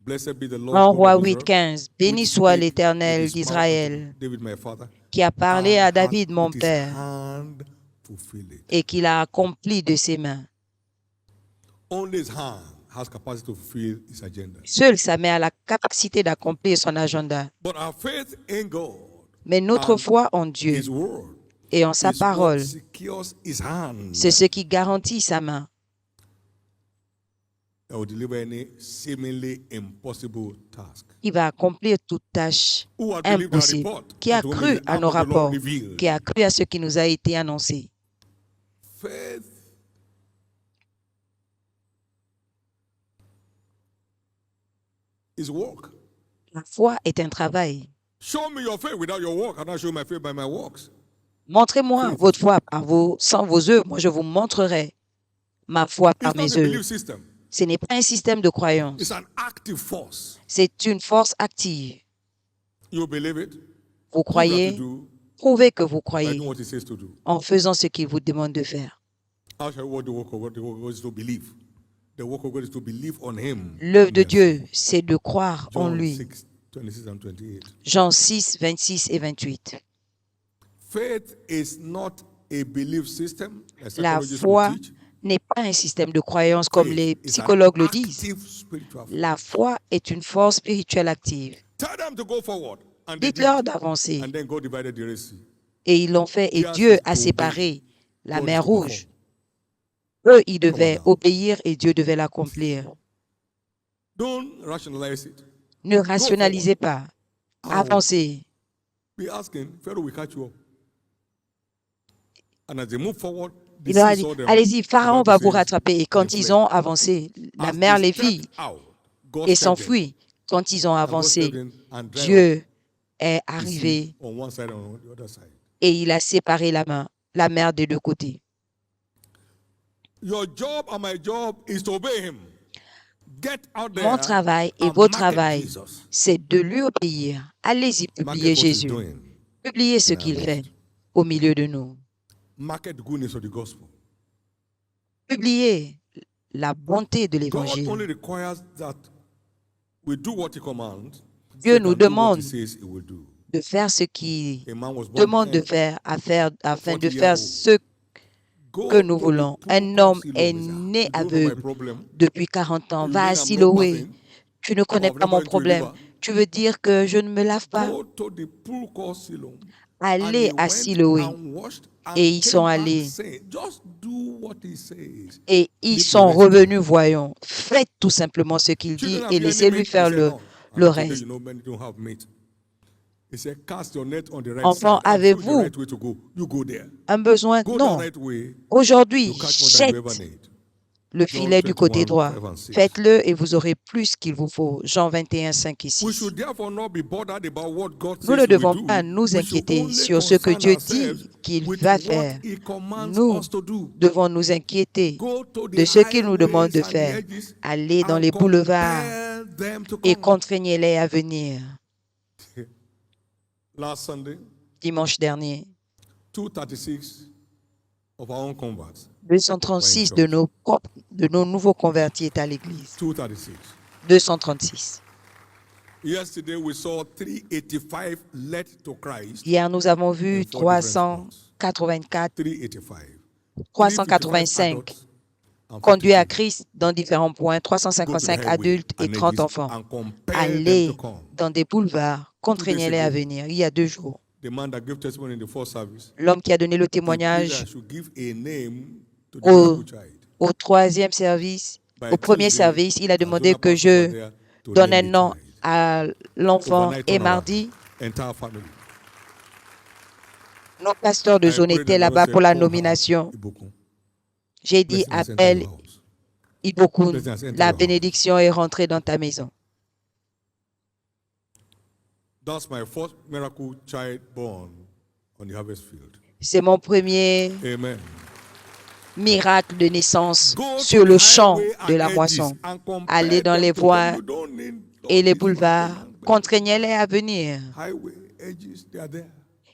Blessed be the Lord en God Roi of Israel, 8:15, béni which soit spake with l'Éternel his mouth d'Israël, unto David my father, qui a parlé and à hath David mon with his père hand fulfilled it. et qu'il a accompli de ses mains. Only his hand has capacity to fulfill his agenda. Seule sa main a la capacité d'accomplir son agenda. But our faith in God Mais notre and foi en Dieu his word et en sa is what parole, secures his hand c'est ce qui garantit sa main, that will deliver any seemingly impossible task. qui va accomplir toute tâche Who had believed our impossible, report? qui a Unto whom cru is the à arm nos of the Lord rapports, revealed. qui a cru à ce qui nous a été annoncé. Faith is work. La foi est un travail. Show me your faith without your work, and I'll show my faith by my works. Montrez-moi votre foi sans vos œuvres. Moi, je vous montrerai ma foi par It's not mes a belief œuvres. system. Ce n'est pas un système de croyance. It's an active force. C'est une force active. You believe it. Vous Prove that croyez, you do prouvez que vous by croyez doing what it says to do. en faisant ce qu'il vous demande de faire. How shall we work the work of God? The work of God is to believe. The work of God is to believe on Him. L'œuvre de Yes. Dieu, c'est de croire en John lui. 6, 26 and 28. Jean 6, 26 et 28. Faith is not a belief system, as La psychologists foi will teach. n'est pas un système de croyance comme Faith les is an psychologues le disent. active spiritual force. La foi est une force spirituelle active. Tell them to go forward, and they did. Dites-leur d'avancer. And then God divided the Red Sea. Et ils l'ont fait. Et Yes, Dieu it's a to séparé la God mer is to perform. Rouge. Eux, ils devaient Come on now. obéir et Dieu devait l'accomplir. Don't rationalize it. Ne rationalisez pas. How? Avancez. Be asking, Pharaoh will catch you up. And as they move forward, the Il leur a sea dit, saw them. allez-y, The Pharaon Bible va vous says, rattraper. Et quand they ils fled. ont avancé, la As mer they les stepped vit out, God et stepped in. s'enfuit. Quand ils ont And God avancé, stepped in and dried up Dieu est the sea arrivé on one side and on the other side. et il a séparé la mer des deux côtés. Your job and my job is to obey Him. Get out there Mon travail et and votre market travail, Jesus. c'est de lui obéir. Allez-y, publiez Market what He's Jésus. doing. Publiez ce in our qu'il midst. fait au milieu de nous. Market the goodness of the gospel. Publiez la bonté de God l'évangile. only requires that we do what He commands. Dieu so nous he can do what demande He says He will do. de faire ce qu'il A man was born demande de dead, faire, afin de 40 faire years ce Go que nous to the voulons. pool Un called homme Siloam. est He said, né "You don't know my aveugle problem. depuis 40 ans. You Va mean à I'm not Siloé. bathing? Tu ne connais I've pas never mon been to a problème. river. Tu veux dire que je ne me lave pas? Go to the pool called Siloam. And Allez he à went Siloé. and washed and Et ils came sont back allés. saying, just do what he says. Et ils Leave the sont rest revenus, to me. voyons. Faites tout simplement ce qu'il dit Children, have et you any laissez-lui meat? He faire said, le no. le And today, reste. you know, many don't have meat. He said, cast your net on the right Enfant, side. I'll show you the avez-vous right way to go. You go there. un besoin? Go Non. the right way. Aujourd'hui, You catch more than you ever jette need. le John filet du côté 21, droit. 5 and 6. Faites-le et vous aurez plus qu'il vous faut. Jean 21, 5 et We 6. should therefore not be bothered about what God Nous ne says he will devons do. pas nous We should inquiéter only sur ce que concern Dieu ourselves dit qu'il with va what faire. he commands Nous us to do. devons nous inquiéter Go to the de ce qu'il nous demande de highways and the faire. edges Allez dans and les boulevards compel them to et come. contraignez-les à venir. Last Sunday, Dimanche dernier, 236 of our own converts. 236 de nos nouveaux convertis étaient à l'église. 236. 236. Yesterday we saw 385 led to Christ. Hier, nous avons vu in 4 different spots. 384, 385. 385 adults and conduits à 52 Christ dans différents points, go to the 355 highway adultes et and 30 edges enfants. and compel them Allez to come. dans des boulevards, contraignez-les à ago. venir. Il y a 2 jours. The man that gave testimony in the first service, L'homme qui a donné le he believed témoignage I should give a name to the au, miracle child. au troisième service, By au premier Tuesday, service, il a demandé Azona que pastor was je there to donne un name the nom child. à l'enfant. Overnight Et turnaround. mardi, Entire family. nos pasteurs de I zone prayed étaient and the Lord là-bas said, pour la "Call her, nomination. Ibukun. J'ai dit, Blessing has entered appelle your house." Ibokun, Blessing has entered la your house. bénédiction est rentrée dans ta maison. That's my first miracle child born on the harvest field. C'est mon premier Amen. miracle de naissance Go to sur the le champ highway de and la edges moisson. and compel Allez dans them les to voies come. You don't need all et les these boulevards, commandments. contraignez-les à venir. Highway,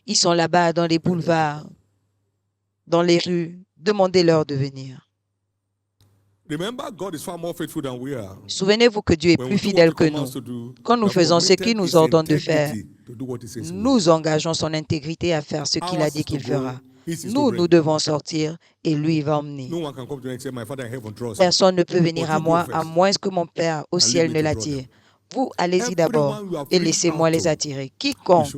Ils sont là-bas dans les boulevards, dans les rues. Demandez-leur de venir. Souvenez-vous que Dieu est plus fidèle que nous. Quand nous faisons ce qu'il nous ordonne de faire, nous engageons son intégrité à faire ce qu'il a dit qu'il fera. Nous devons sortir et lui va emmener. Personne ne peut venir à moi à moins que mon Père au ciel ne l'attire. Vous, allez-y d'abord et laissez-moi les attirer. Quiconque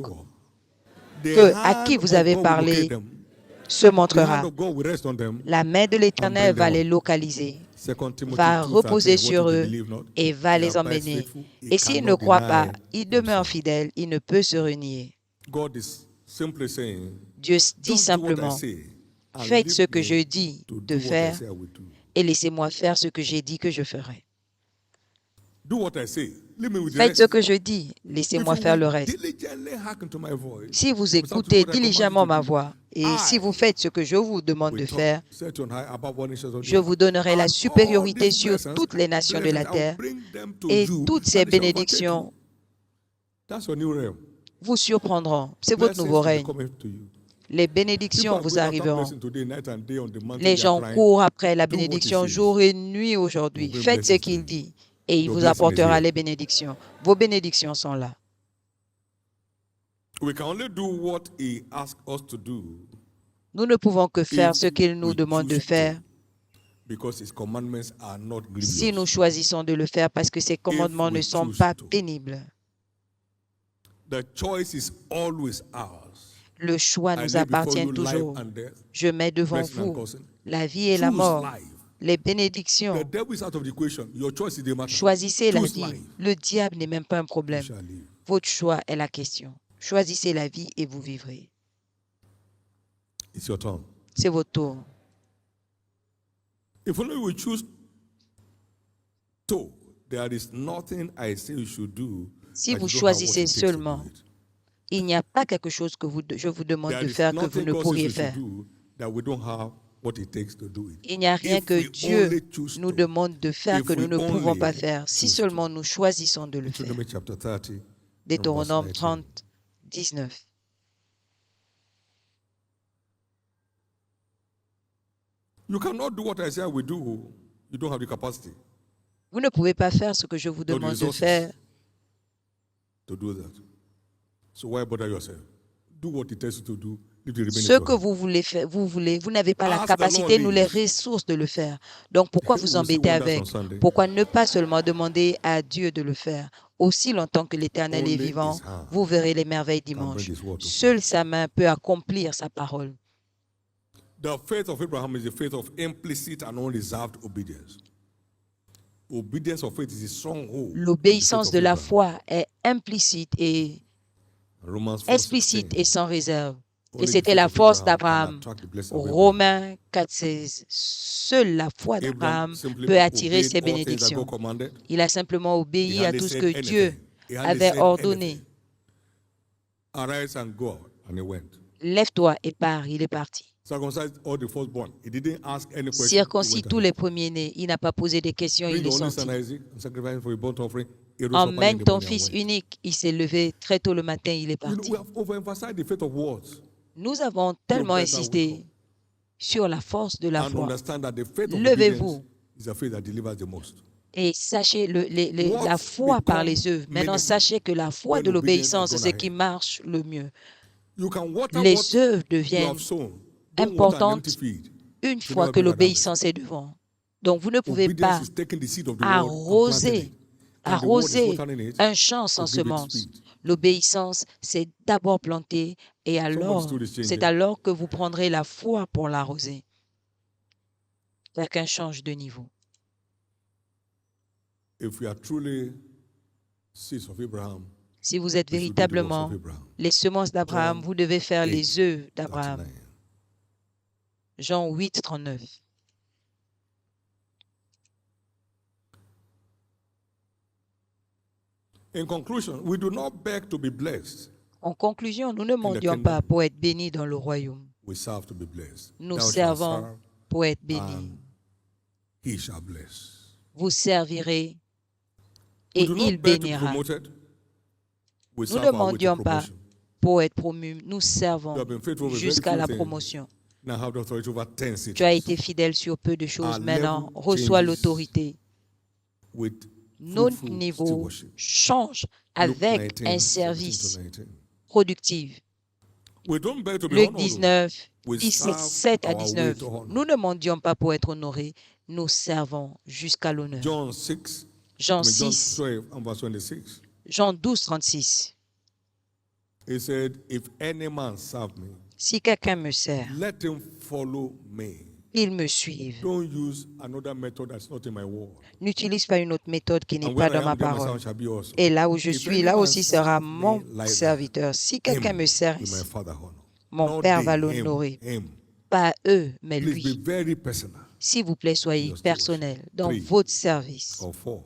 à qui vous avez parlé se montrera. La main de l'Éternel va les localiser, va reposer sur eux et va les emmener. Et s'ils ne croient pas, ils demeurent fidèles, ils ne peuvent se renier. Dieu dit simplement, faites ce que je dis de faire et laissez-moi faire ce que j'ai dit que je ferai. Faites ce que je dis, laissez-moi faire le reste. Si vous écoutez diligemment ma voix et si vous faites ce que je vous demande de faire, je vous donnerai la supériorité sur toutes les nations de la terre et toutes ces bénédictions vous surprendront. C'est votre nouveau règne. Les bénédictions vous arriveront. Les gens courent après la bénédiction jour et nuit aujourd'hui. Faites ce qu'il dit et il vous apportera les bénédictions. Vos bénédictions sont là. Nous ne pouvons que faire ce qu'il nous demande de faire si nous choisissons de le faire parce que ses commandements ne sont pas pénibles. Le choix nous appartient toujours. Je mets devant vous la vie et la mort, les bénédictions. Choisissez la vie. Le diable n'est même pas un problème. Votre choix est la question. Choisissez la vie et vous vivrez. C'est votre tour. Si vous choisissez seulement, il n'y a pas quelque chose que je vous demande de faire que vous ne pourriez faire. Il n'y a rien que Dieu nous demande de faire que nous ne pouvons pas faire, si seulement nous choisissons de le faire. Deutéronome 30, 19. Vous ne pouvez pas faire ce que je vous demande de faire. Ce que vous voulez faire, vous n'avez pas la capacité, nous les ressources de le faire. Donc pourquoi vous embêter avec? Pourquoi ne pas seulement demander à Dieu de le faire? Aussi longtemps que l'Éternel est vivant, vous verrez les merveilles dimanche. Seule sa main peut accomplir sa parole. The faith of Abraham is the faith of implicit and unreserved obedience. L'obéissance de la foi est implicite et explicite et sans réserve. Et c'était la force d'Abraham. Romains 4,16. Seule la foi d'Abraham peut attirer ces bénédictions. Il a simplement obéi à tout ce que Dieu avait ordonné. Lève-toi et pars, il est parti. Circoncis tous les premiers-nés. Il n'a pas posé de questions, il est sorti. Emmène ton fils unique. Il s'est levé très tôt le matin, il est parti. Nous avons tellement insisté sur la force de la foi. Levez-vous et sachez la foi par les œuvres. Maintenant, sachez que la foi de l'obéissance, c'est ce qui marche le mieux. Les œuvres deviennent importantes une fois que l'obéissance est devant. Donc, vous ne pouvez pas arroser un champ sans semence. L'obéissance, c'est d'abord planter et alors, c'est alors que vous prendrez la foi pour l'arroser. Chacun change de niveau. Si vous êtes véritablement les semences d'Abraham, vous devez faire les œuvres d'Abraham. Jean 8, 39. En conclusion, nous ne mendions pas pour être bénis dans le royaume. Nous servons pour être bénis. Vous servirez et il bénira. Nous ne mendions pas pour être promu. Nous servons You have been faithful with very jusqu'à few la things. promotion. Now have the authority over 10 cities. Tu as été fidèle sur peu de choses. Our Maintenant, level reçois changes l'autorité. with Nos fruitful niveaux stewardship. changent Luke avec 19, un 17 service to 19. productif. We don't beg to be Luc honored. 19, We 17 à serve our way 19. to honor. Nous ne mendions pas pour être honorés, nous servons jusqu'à l'honneur. John 6, Jean John 6, 12 and verse 26. Jean 12, 36. He said, if any man serve me, Si quelqu'un me sert, let him follow me. il me suive. Don't use another method that's not in my word. N'utilise pas une autre méthode qui n'est And pas where I dans ma am, there my parole. son shall be also. Et là où je If suis, any là man aussi sera serve me mon like serviteur. Si quelqu'un him me sert will my ici, Father honor. mon Not Père they, va him, l'honorer. him. Pas eux, mais Please be lui. very personal. S'il vous plaît, soyez Your personnel dans Three. votre service. Or 4. We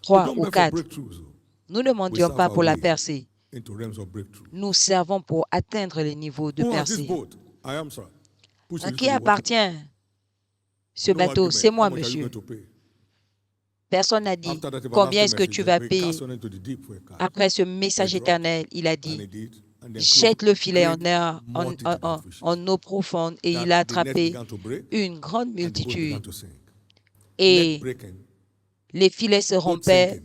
3 don't ou beg for 4. breakthroughs. Nous ne We mendions serve pas our pour la way percée. into realms of breakthrough. Nous servons pour atteindre les niveaux de Who has this percée. boat? I am, sir. Push À it qui into the water. appartient ce No bateau? argument. C'est moi, How much are you monsieur. going to pay? Personne n'a dit After that combien everlasting est-ce que tu message, vas we payer. cast on into the deep for a catch. Après ce message They dropped. éternel, il a And dit he did. And then jette closed le filet en great air, multitude of fishes. en eau profonde, et That il a the net attrapé began to break, une grande and the boat began multitude. to sink. Net Et breaking, les filets se boat rompaient sinking,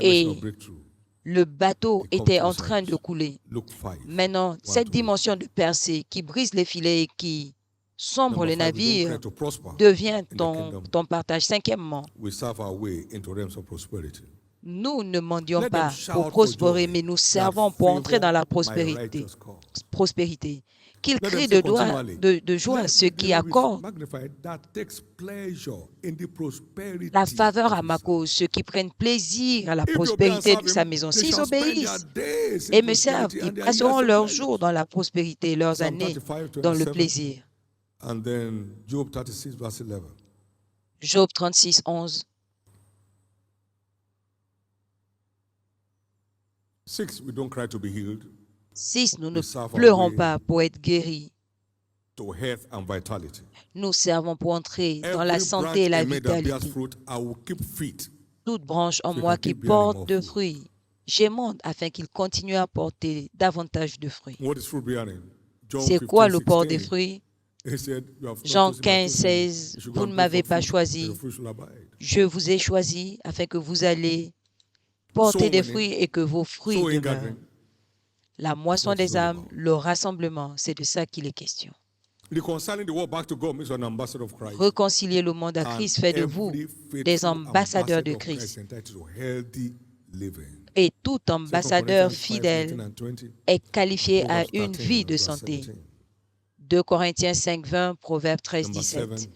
dimension of et breakthrough. le bateau It comes était to en this train de house. couler. Luke 5. Maintenant, 1 cette to 8. dimension de percée qui brise les filets et qui sombre Number les 5, we don't navires care to prosper devient in the ton, kingdom. ton partage. Cinquièmement, We serve our way into realms of prosperity. nous ne mendions Let them pas shout pour for prospérer, joy mais nous that servons pour entrer dans favor la my prospérité. righteous cause. Qu'ils Let them crient say de joie, continually, de joie let ceux the qui name be accordent magnified that takes pleasure in the prosperity la faveur à of ma his cause, ceux qui prennent plaisir à la If they obey and prospérité serve de sa him, maison. they S'ils shall spend their obéissent days et in me servent, prosperity ils and their passeront years in leurs pleasure. jours dans la prospérité, leurs Psalm années 35, dans le 27. plaisir. And then Job 36, verse 11. Job 36, 11. 6, we don't cry to be healed, 6. Nous ne We serve our pleurons way pas pour être guéris. to health and vitality. Nous servons pour entrer dans la Every santé et branch la in me that bears vitalité. fruit, I will keep fit. Toute branche en So you moi can qui keep bearing porte more de fruit. fruits, j'aimande afin qu'il continue à porter davantage de fruits. What is fruit bearing? John C'est 15, quoi le port des 16. fruits? He said, you have not Jean chosen my 15, fruit, 16. you should go Vous and ne bring m'avez forth pas fruit, and choisi. your fruit shall abide. Je vous ai choisi afin que vous allez porter des Soul fruits winning, et que vos fruits soul demeurent. gathering. La moisson what it's des all âmes, about. le rassemblement, c'est de ça qu'il est question. Reconciling the world back to God means an ambassador of Christ. Réconcilier le monde à And Christ fait de vous every des faithful ambassadeurs de ambassador of Christ Christ. is entitled to healthy living. Et tout 2 ambassadeur Corinthians 5, 19 fidèle and 20, est qualifié à Proverbs une 13, vie de verse santé. 17. 2 Corinthiens 5, 20, Proverbe 13, Number 17. 7,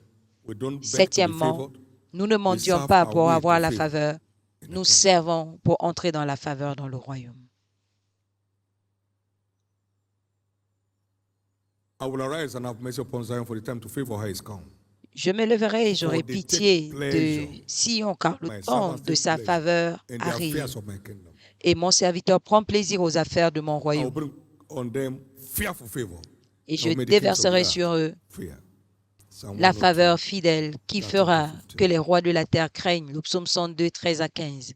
we don't beg to be Septièmement, favored. nous ne mendions serve pas our pour way avoir to la favor faveur. in the Nous kingdom. servons pour entrer dans la faveur dans le royaume. I will arise and have mercy upon Zion, for the time to favor her is come. Je me leverai et j'aurai For they pitié take de pleasure. Sion, car le My temps servants de take sa pleasure faveur in the arrive. affairs of my kingdom. Et mon serviteur prend plaisir aux affaires de mon I will royaume. bring on them fearful favor. Et I je will make the kings of the déverserai earth sur eux fear. Psalm la 102, faveur fidèle qui 13 fera to 15. que les rois de la terre craignent. Le psaume 102, 13 à 15.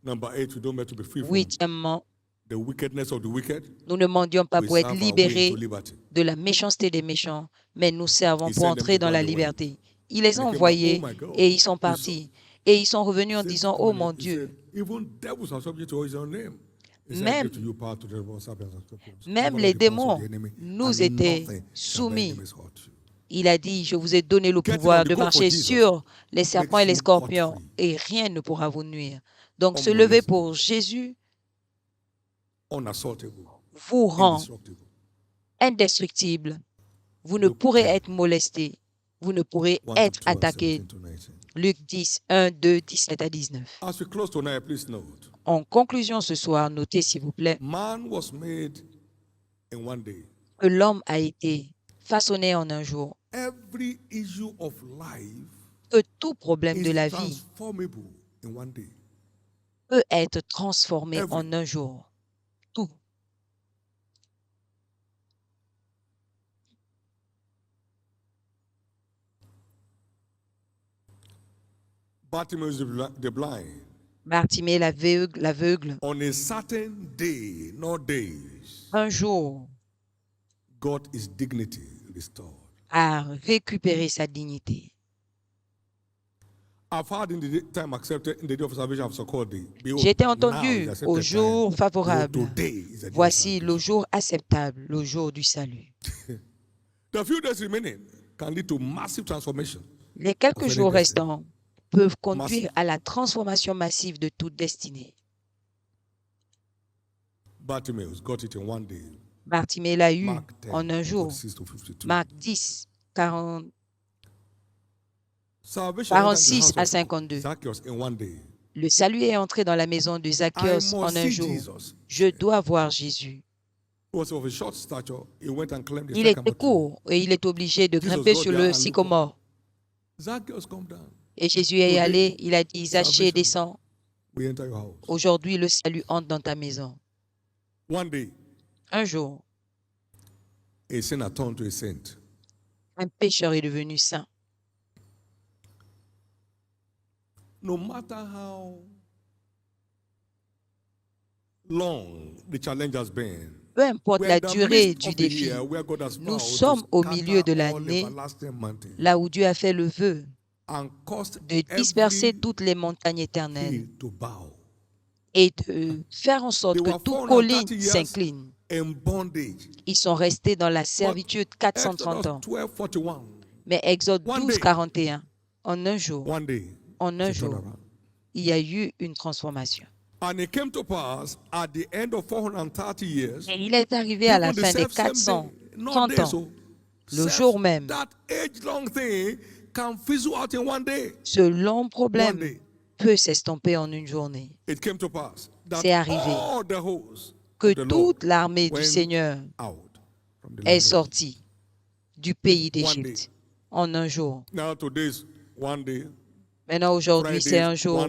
Number 8, we don't meant to be free from Huitièmement, the wickedness of the wicked. nous ne mendions pas We pour être serve our way libérés into liberty. de la méchanceté des méchants, mais nous servons He pour sent them entrer to dans go la other ways. liberté. Il les a They came back, envoyés oh my God. et ils sont We saw- partis. Et ils sont revenus en Said disant, to oh him, mon he Dieu, said, even devils are subject to his own name. He said, Même- "I give to you power to deliver serpents and scorpions, même over les the powers of démons the enemy, nous and étaient nothing shall by soumis. enemies hurt you." Il a dit, je vous ai donné le Get pouvoir ready, de go for marcher Jesus. sur les serpents et les you scorpions hurt-free. et rien ne pourra vous nuire. Donc se Humble lever listening. pour Jésus Unassaultable, vous rend indestructible. indestructible. Vous ne Luke pourrez 10. être molesté. Vous ne pourrez 1 être to 12 and attaqué. 17 to 19. Luc 10, 1, 2, 17 à 19. As we close tonight, please note, En conclusion ce soir, notez s'il vous plaît man was made in one day. que l'homme a été façonné en un jour. Every issue of life Que tout problème de is la vie transformable in one day. peut être transformé Every- en un jour. Tout. Bartimaeus the blind, Bartimée l'aveugle, On a certain day, not days, un jour, got his dignity restored. a récupéré sa dignité. J'ai été entendu au jour favorable. Voici le jour acceptable, le jour du salut. Les quelques jours restants peuvent conduire à la transformation massive de toute destinée. Bartimée l'a eu en un jour. Marc 10, 46 à 52. Le salut est entré dans la maison de Zaccheus en un jour. Je dois voir Jésus. Il était court et il est obligé de grimper sur le sycomore. Et Jésus est allé, il a dit, Zaché, descends. Aujourd'hui, le salut entre dans ta maison. Un jour, un pécheur est devenu saint. No matter how long the challenge has been, peu importe la durée du défi, nous sommes au milieu de l'année, là où Dieu a fait le vœu de disperser toutes les montagnes éternelles et de faire en sorte que toute colline s'incline. Ils sont restés dans la servitude 430 ans. Mais Exode 12, 41, en un jour, il y a eu une transformation. Et il est arrivé à la fin des 430 ans, le jour même, ce long problème peut s'estomper en une journée. C'est arrivé que toute l'armée du Seigneur est sortie du pays d'Égypte en un jour. Maintenant, aujourd'hui, c'est un jour.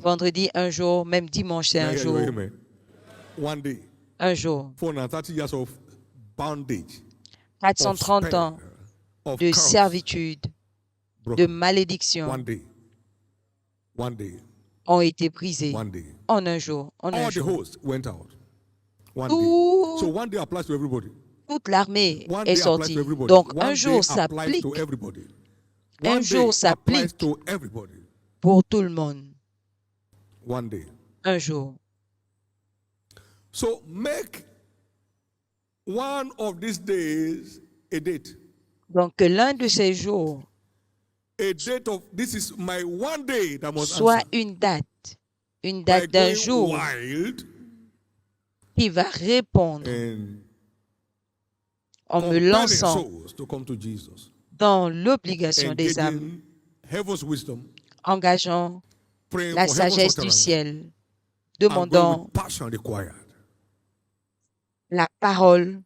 Vendredi, un jour. Même dimanche, c'est un jour. Un jour. 430 ans de servitude, de malédiction ont été brisés en un jour. En un jour. Toute l'armée est sortie. Donc, un jour s'applique. Un jour s'applique pour tout le monde. Un jour. So make one of these days a date. Donc, que l'un de ces jours soit une date d'un jour qui va répondre en me lançant dans l'obligation des âmes, engageant la sagesse du ciel, demandant la parole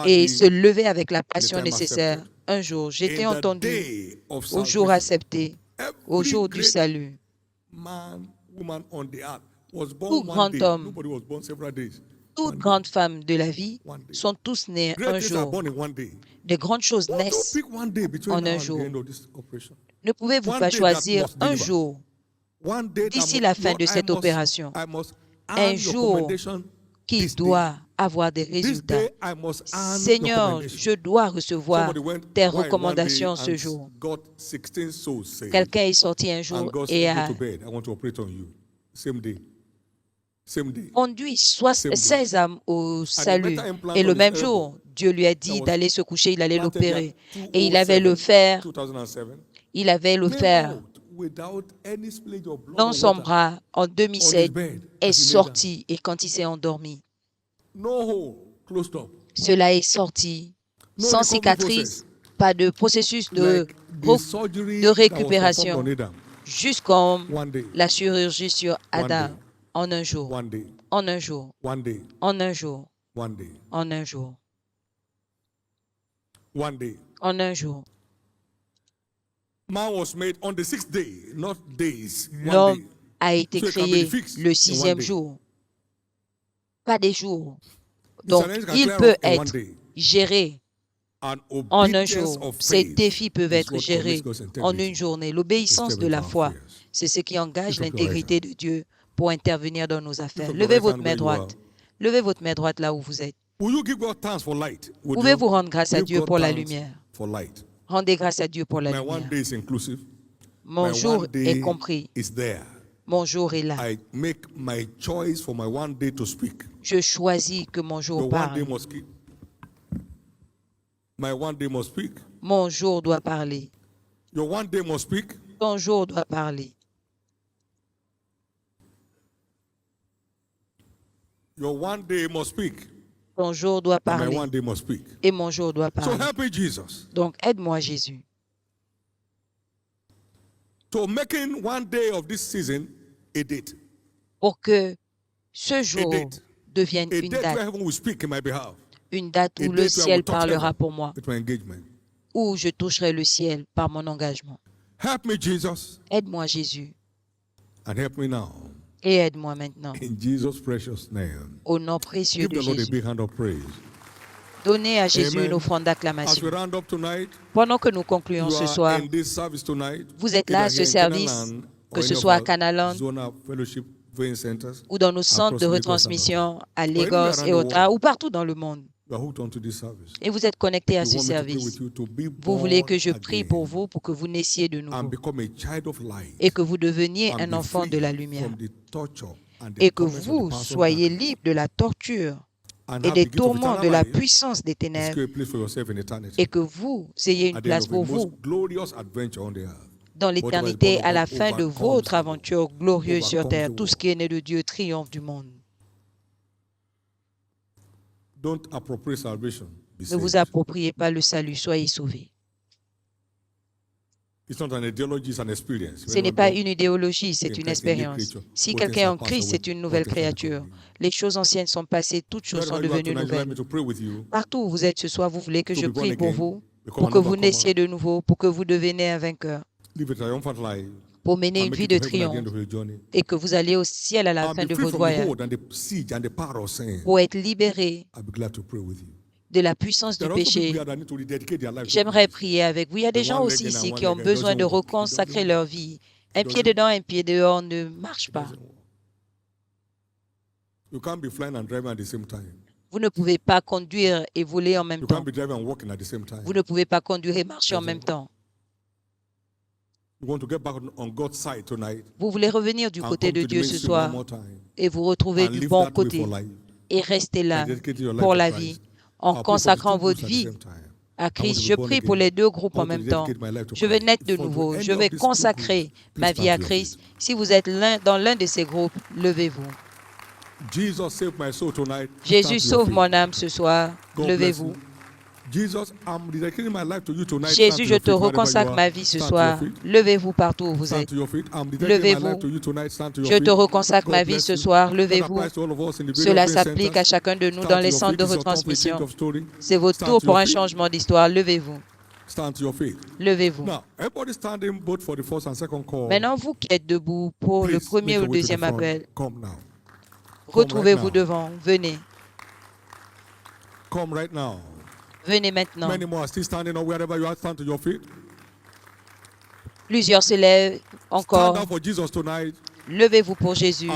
et se lever avec la passion nécessaire. Un jour, j'étais entendu au jour accepté, au jour du salut. Tout grand homme, toute grande femme de la vie sont tous nés un jour. De grandes choses naissent en un jour. Ne pouvez-vous pas choisir un jour d'ici la fin de cette opération, un jour qui doit avoir des résultats? Seigneur, je dois recevoir tes recommandations ce jour. Quelqu'un est sorti un jour et a conduit 16 âmes au salut. Et le même jour, Dieu lui a dit d'aller se coucher, il allait l'opérer. Et il avait le fer dans son bras en 2007, est sorti. Et quand il s'est endormi, cela est sorti sans cicatrice, pas de processus de récupération, juste comme la chirurgie sur Adam. En un jour, en un jour, en un jour, en un jour, en un jour. L'homme a été créé le 6e jour, pas des jours. Donc, il peut être géré En un jour, ces défis peuvent être gérés en une journée. L'obéissance de la foi, c'est ce qui engage l'intégrité de Dieu pour intervenir dans nos affaires. Levez votre main droite. Levez votre main droite là où vous êtes. Pouvez-vous rendre grâce à Dieu pour la lumière? Rendez grâce à Dieu pour la lumière. Mon jour est compris. Mon jour est là. Je choisis que mon jour parle. Mon jour doit parler. Ton jour doit parler. Ton jour doit parler. Et mon jour doit parler. Donc, aide-moi, Jésus. Pour que ce jour devienne une date où le ciel parlera pour moi, où je toucherai le ciel par mon engagement. Aide-moi, Jésus. Et aide-moi maintenant. Au nom précieux de Jésus. Donnez à Jésus une offrande d'acclamation. Pendant que nous concluons ce soir, vous êtes là à ce service, que ce soit à Canaland ou dans nos centres de retransmission à Lagos et autres, ou partout dans le monde. Et vous êtes connecté à ce service. Vous voulez que je prie pour vous pour que vous naissiez de nouveau et que vous deveniez un enfant de la lumière et que vous soyez libre de la torture et des tourments de la puissance des ténèbres et que vous ayez une place pour vous dans l'éternité à la fin de votre aventure glorieuse sur terre. Tout ce qui est né de Dieu triomphe du monde. Ne vous appropriez pas le salut, soyez sauvés. Ce n'est pas une idéologie, c'est une expérience. Si quelqu'un est en Christ, c'est une nouvelle créature. Les choses anciennes sont passées, toutes choses sont devenues nouvelles. Partout où vous êtes ce soir, vous voulez que je prie pour vous, pour que vous naissiez de nouveau, pour que vous deveniez un vainqueur, pour mener une vie de triomphe et que vous allez au ciel à la fin de votre voyage, pour être libéré de la puissance du péché. J'aimerais prier avec vous. Il y a des gens aussi ici qui ont besoin de reconsacrer leur vie. Un pied dedans, un pied dehors ne marche pas. Vous ne pouvez pas conduire et voler en même temps. Vous ne pouvez pas conduire et marcher en même temps. Vous voulez revenir du côté de Dieu ce soir et vous retrouver du bon côté et rester là pour la vie en consacrant votre vie à Christ. Je prie pour les deux groupes en même temps. Je veux naître de nouveau. Je vais consacrer ma vie à Christ. Si vous êtes dans l'un de ces groupes, levez-vous. Jésus sauve mon âme ce soir. Levez-vous. Jésus, je te reconsacre ma vie ce soir. Levez-vous partout où vous êtes. Levez-vous. Je te reconsacre ma vie ce soir. Levez-vous. Cela s'applique à chacun de nous dans les centres de retransmission. C'est votre tour pour un changement d'histoire. Levez-vous. Levez-vous. Maintenant, vous qui êtes debout pour le premier ou le deuxième appel, retrouvez-vous devant. Venez. Venez maintenant. Plusieurs se lèvent encore. Levez-vous pour Jésus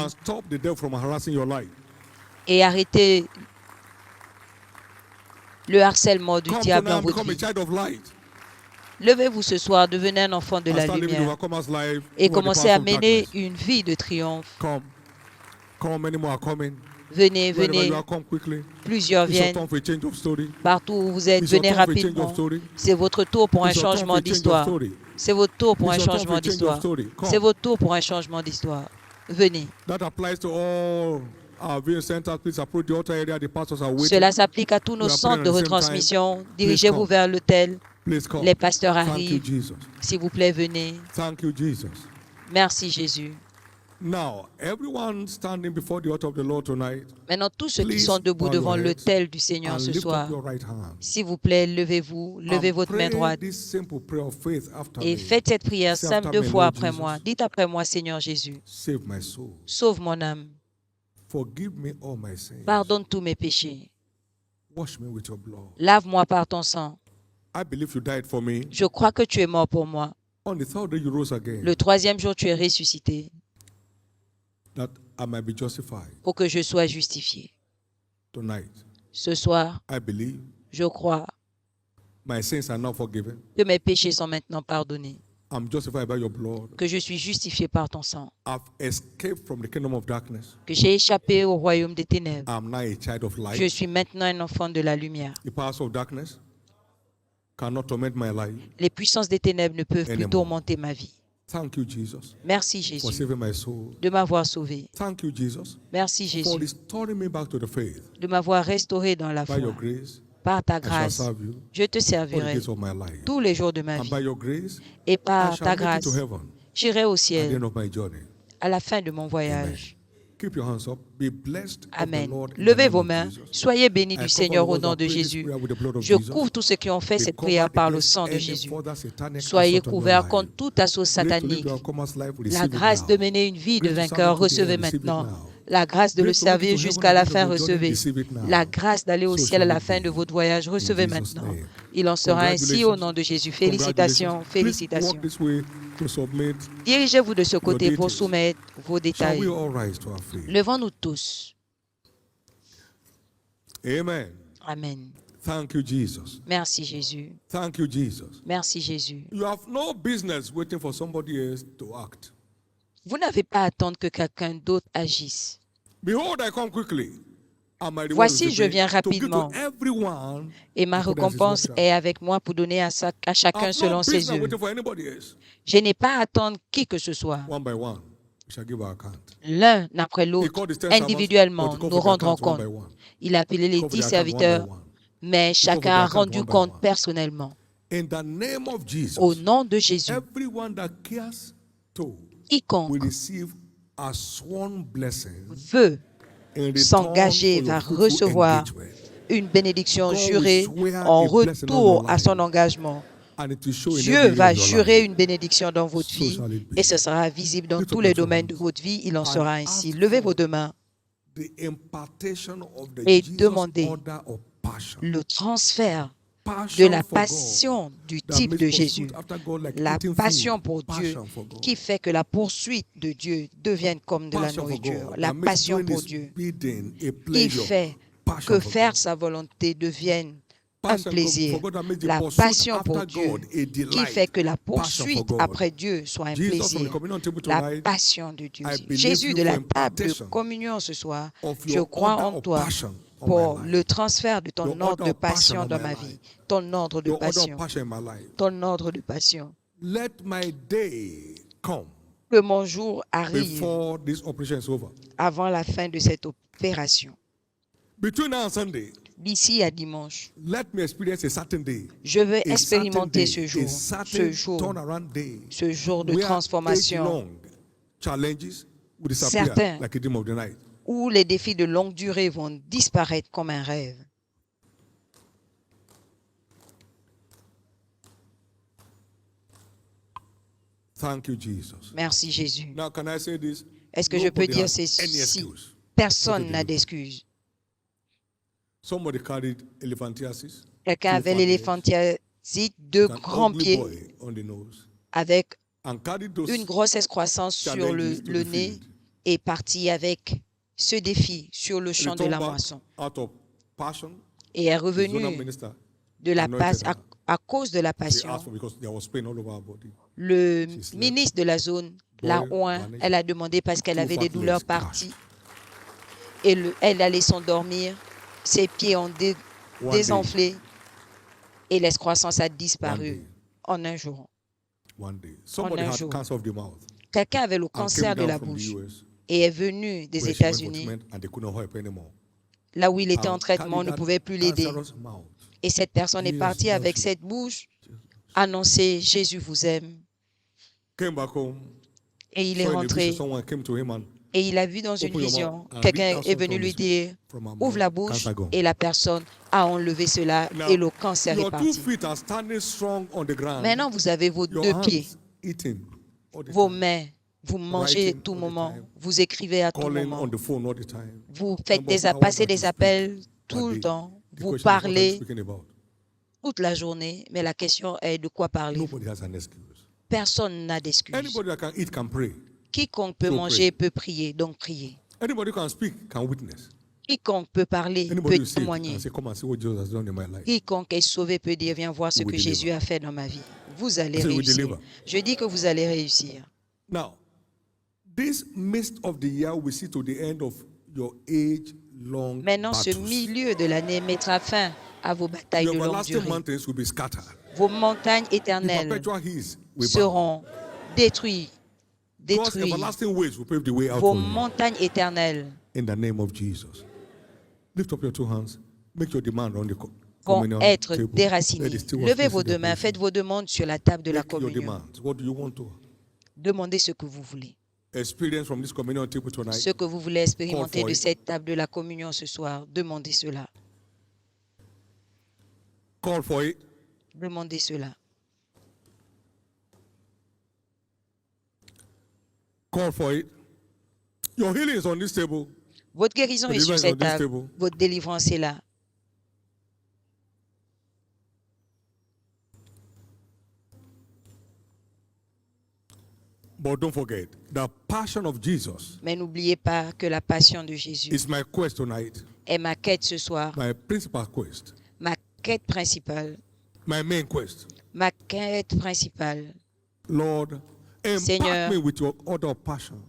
et arrêtez le harcèlement du diable dans votre vie. Levez-vous ce soir, devenez un enfant de la lumière et commencez à mener une vie de triomphe. Venez, venez. Plusieurs viennent. Partout où vous êtes, venez rapidement. C'est votre tour pour un changement d'histoire. C'est votre tour pour un changement d'histoire. C'est votre tour pour un changement d'histoire. Venez. Cela s'applique à tous nos centres de retransmission. Dirigez-vous vers l'autel. Les pasteurs arrivent. S'il vous plaît, venez. Merci, Jésus. Maintenant, tous ceux qui sont debout devant l'autel du Seigneur ce soir, s'il vous plaît, levez-vous, levez votre main droite et faites cette prière simple 2 fois après moi. Dites après moi, Seigneur Jésus, sauve mon âme, pardonne tous mes péchés, lave-moi par ton sang I believe you died for me. Je crois que tu es mort pour moi. On the third day you rose again. Le troisième jour, tu es ressuscité. That I might be justified. Pour que je sois justifié. Tonight. Ce soir, I believe. Je crois. My sins are now forgiven. Que mes péchés sont maintenant pardonnés. I'm justified by your blood. Que je suis justifié par ton sang. I've escaped from the kingdom of darkness. Que j'ai échappé au royaume des ténèbres. I'm now a child of light. Je suis maintenant un enfant de la lumière. The powers of darkness cannot torment my life. Les puissances des ténèbres ne peuvent plus tourmenter ma vie. Thank you, Jesus. Merci Jésus for saving my soul. De m'avoir sauvé. Thank you, Jesus. Merci Jésus for restoring me back to the faith. De m'avoir restauré dans la foi. By your grace, par ta grâce, je te servirai tous les jours de ma vie. Et par ta grâce, j'irai au ciel à la fin de mon voyage. Amen. Levez vos mains. Soyez bénis du Seigneur au nom de Jésus. Je couvre tous ceux qui ont fait cette prière par le sang de Jésus. Soyez couverts contre tout assaut satanique. La grâce de mener une vie de vainqueur, recevez maintenant. La grâce de le servir jusqu'à la fin, recevez. La grâce d'aller au ciel à la fin de votre voyage, recevez maintenant. Il en sera ainsi au nom de Jésus. Félicitations, félicitations. Dirigez-vous de ce côté pour soumettre vos détails. Levons-nous tous. Amen. Amen. Thank you, Jesus. Merci Jésus. Thank you, Jesus. Merci Jésus. You have no business waiting for somebody else to act. Vous n'avez pas à attendre que quelqu'un d'autre agisse. Behold, I come quickly. Voici, je viens rapidement, et ma récompense est avec moi pour donner à chacun selon ses œuvres. Je n'ai pas à attendre qui que ce soit. L'un après l'autre, individuellement, nous rendrons compte. Il a appelé les 10 serviteurs, mais chacun a rendu compte personnellement. Au nom de Jésus, quiconque veut s'engager va recevoir une bénédiction jurée en retour à son engagement. Dieu va jurer une bénédiction dans votre vie et ce sera visible dans tous les domaines de votre vie. Il en sera ainsi. Levez vos deux mains et demandez le transfert de la passion du type de Jésus, la passion pour Dieu qui fait que la poursuite de Dieu devienne comme de la nourriture, la passion pour Dieu qui fait que faire sa volonté devienne un plaisir, la passion pour Dieu qui fait que la poursuite après Dieu soit un plaisir, la passion de Dieu. Jésus, de la table de communion ce soir, je crois en toi pour le transfert de ton ordre de passion dans ma vie, ton ordre de passion, ton ordre de passion. Que mon jour arrive avant la fin de cette opération. D'ici à dimanche, je veux expérimenter ce jour de transformation, certain, où les défis de longue durée vont disparaître comme un rêve. Thank you, Jesus. Merci Jésus. Now, can I say this? Est-ce que je peux dire ceci? Personne n'a d'excuse. Quelqu'un avait l'éléphantiasis, deux grands pieds avec une grosse excroissance sur le nez et parti avec ce défi sur le champ de la moisson. Et est revenu de la à cause de la passion. Le ministre de la zone l'a oint, elle a demandé parce qu'elle avait des douleurs parties. Et elle allait s'endormir, ses pieds ont désenflé et l'excroissance a disparu en un jour. Quelqu'un avait le cancer de la bouche et est venu des États-Unis. Là où il était en traitement, on ne pouvait plus l'aider. Et cette personne est partie avec cette bouche, annoncer « Jésus vous aime ». Et il est rentré et il a vu dans une vision, quelqu'un est venu lui dire « Ouvre la bouche » et la personne a enlevé cela et le cancer est parti. Maintenant, vous avez vos deux pieds, vos mains, vous mangez à tout moment, vous écrivez à tout moment, vous faites passez des appels tout le temps, vous parlez toute la journée, mais la question est de quoi parler. Nobody has an excuse. Personne n'a d'excuse. Anybody that can eat can pray. Quiconque peut manger peut prier, donc prier. Anybody can speak can witness. Quiconque peut parler Anybody peut témoigner. Quiconque est sauvé peut dire, viens voir ce que Jésus a fait dans ma vie. Vous allez réussir. Je dis que vous allez réussir. Now, this midst of the year we see to the end of your age-long Maintenant, ce milieu de l'année mettra fin à vos batailles de longue durée. Vos montagnes éternelles seront détruites. Vos montagnes éternelles vont être déracinées. Levez vos deux mains, faites vos demandes sur la table de la communion. Demandez ce que vous voulez. Ce que vous voulez expérimenter de cette table de la communion ce soir, demandez cela. Demandez cela. Call for it. Your healing is on this table. Votre guérison est sur cette table. Votre délivrance est là. But don't forget, the passion of Jesus. Mais n'oubliez pas que la passion de Jésus is my quest tonight. Est ma quête ce soir. My principal quest. Ma quête principale. My main quest. Ma quête principale. Lord, Seigneur, me with your order of passion.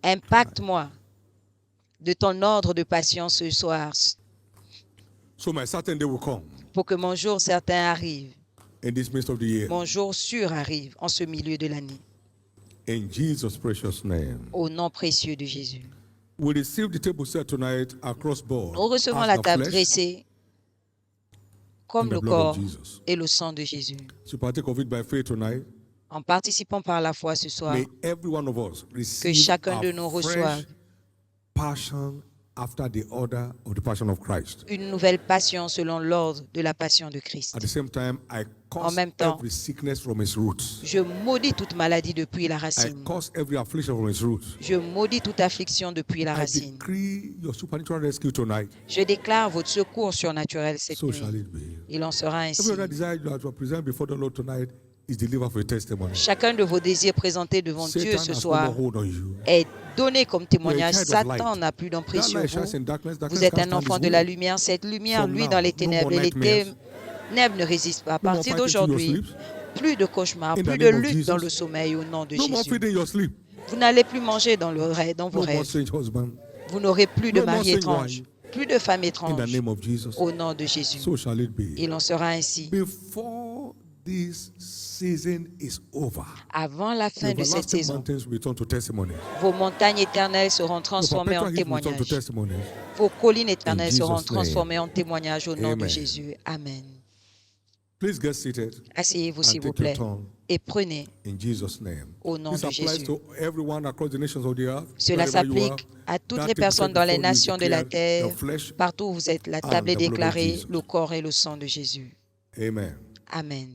Impacte-moi de ton ordre de passion ce soir. So my certain day will come. Pour que mon jour certain arrive. In this midst of the year. Mon jour sûr arrive en ce milieu de l'année. In Jesus' precious name. Au nom précieux de Jésus. We receive the table set tonight across board. Nous recevons la table dressée comme le corps et le sang de Jésus. To partake of it by faith tonight. En participant par la foi ce soir, que chacun de nous reçoive une nouvelle passion selon l'ordre de la passion de Christ. En même temps, je maudis toute maladie depuis la racine. Je maudis toute affliction depuis la racine. Je déclare votre secours surnaturel cette nuit. Il en sera ainsi. Chacun de vos désirs présentés devant Dieu ce soir est donné comme témoignage. Satan n'a plus d'emprise sur vous. Vous êtes un enfant de la lumière. Cette lumière, lui, dans les ténèbres. Et les ténèbres ne résistent pas. À partir d'aujourd'hui, plus de cauchemars, plus de lutte dans le sommeil au nom de Jésus. Vous n'allez plus manger dans vos rêves. Vous n'aurez plus de mari étrange, plus de femme étrange. Au nom de Jésus. Il en sera ainsi. Avant la fin de cette saison, vos montagnes éternelles seront transformées en témoignages. Vos collines éternelles seront transformées en témoignages au nom de Jésus. Amen. Asseyez-vous s'il vous plaît et prenez au nom de Jésus. Cela s'applique à toutes les personnes dans les nations de la terre. Partout où vous êtes, la table est déclarée, le corps et le sang de Jésus. Amen. Amen.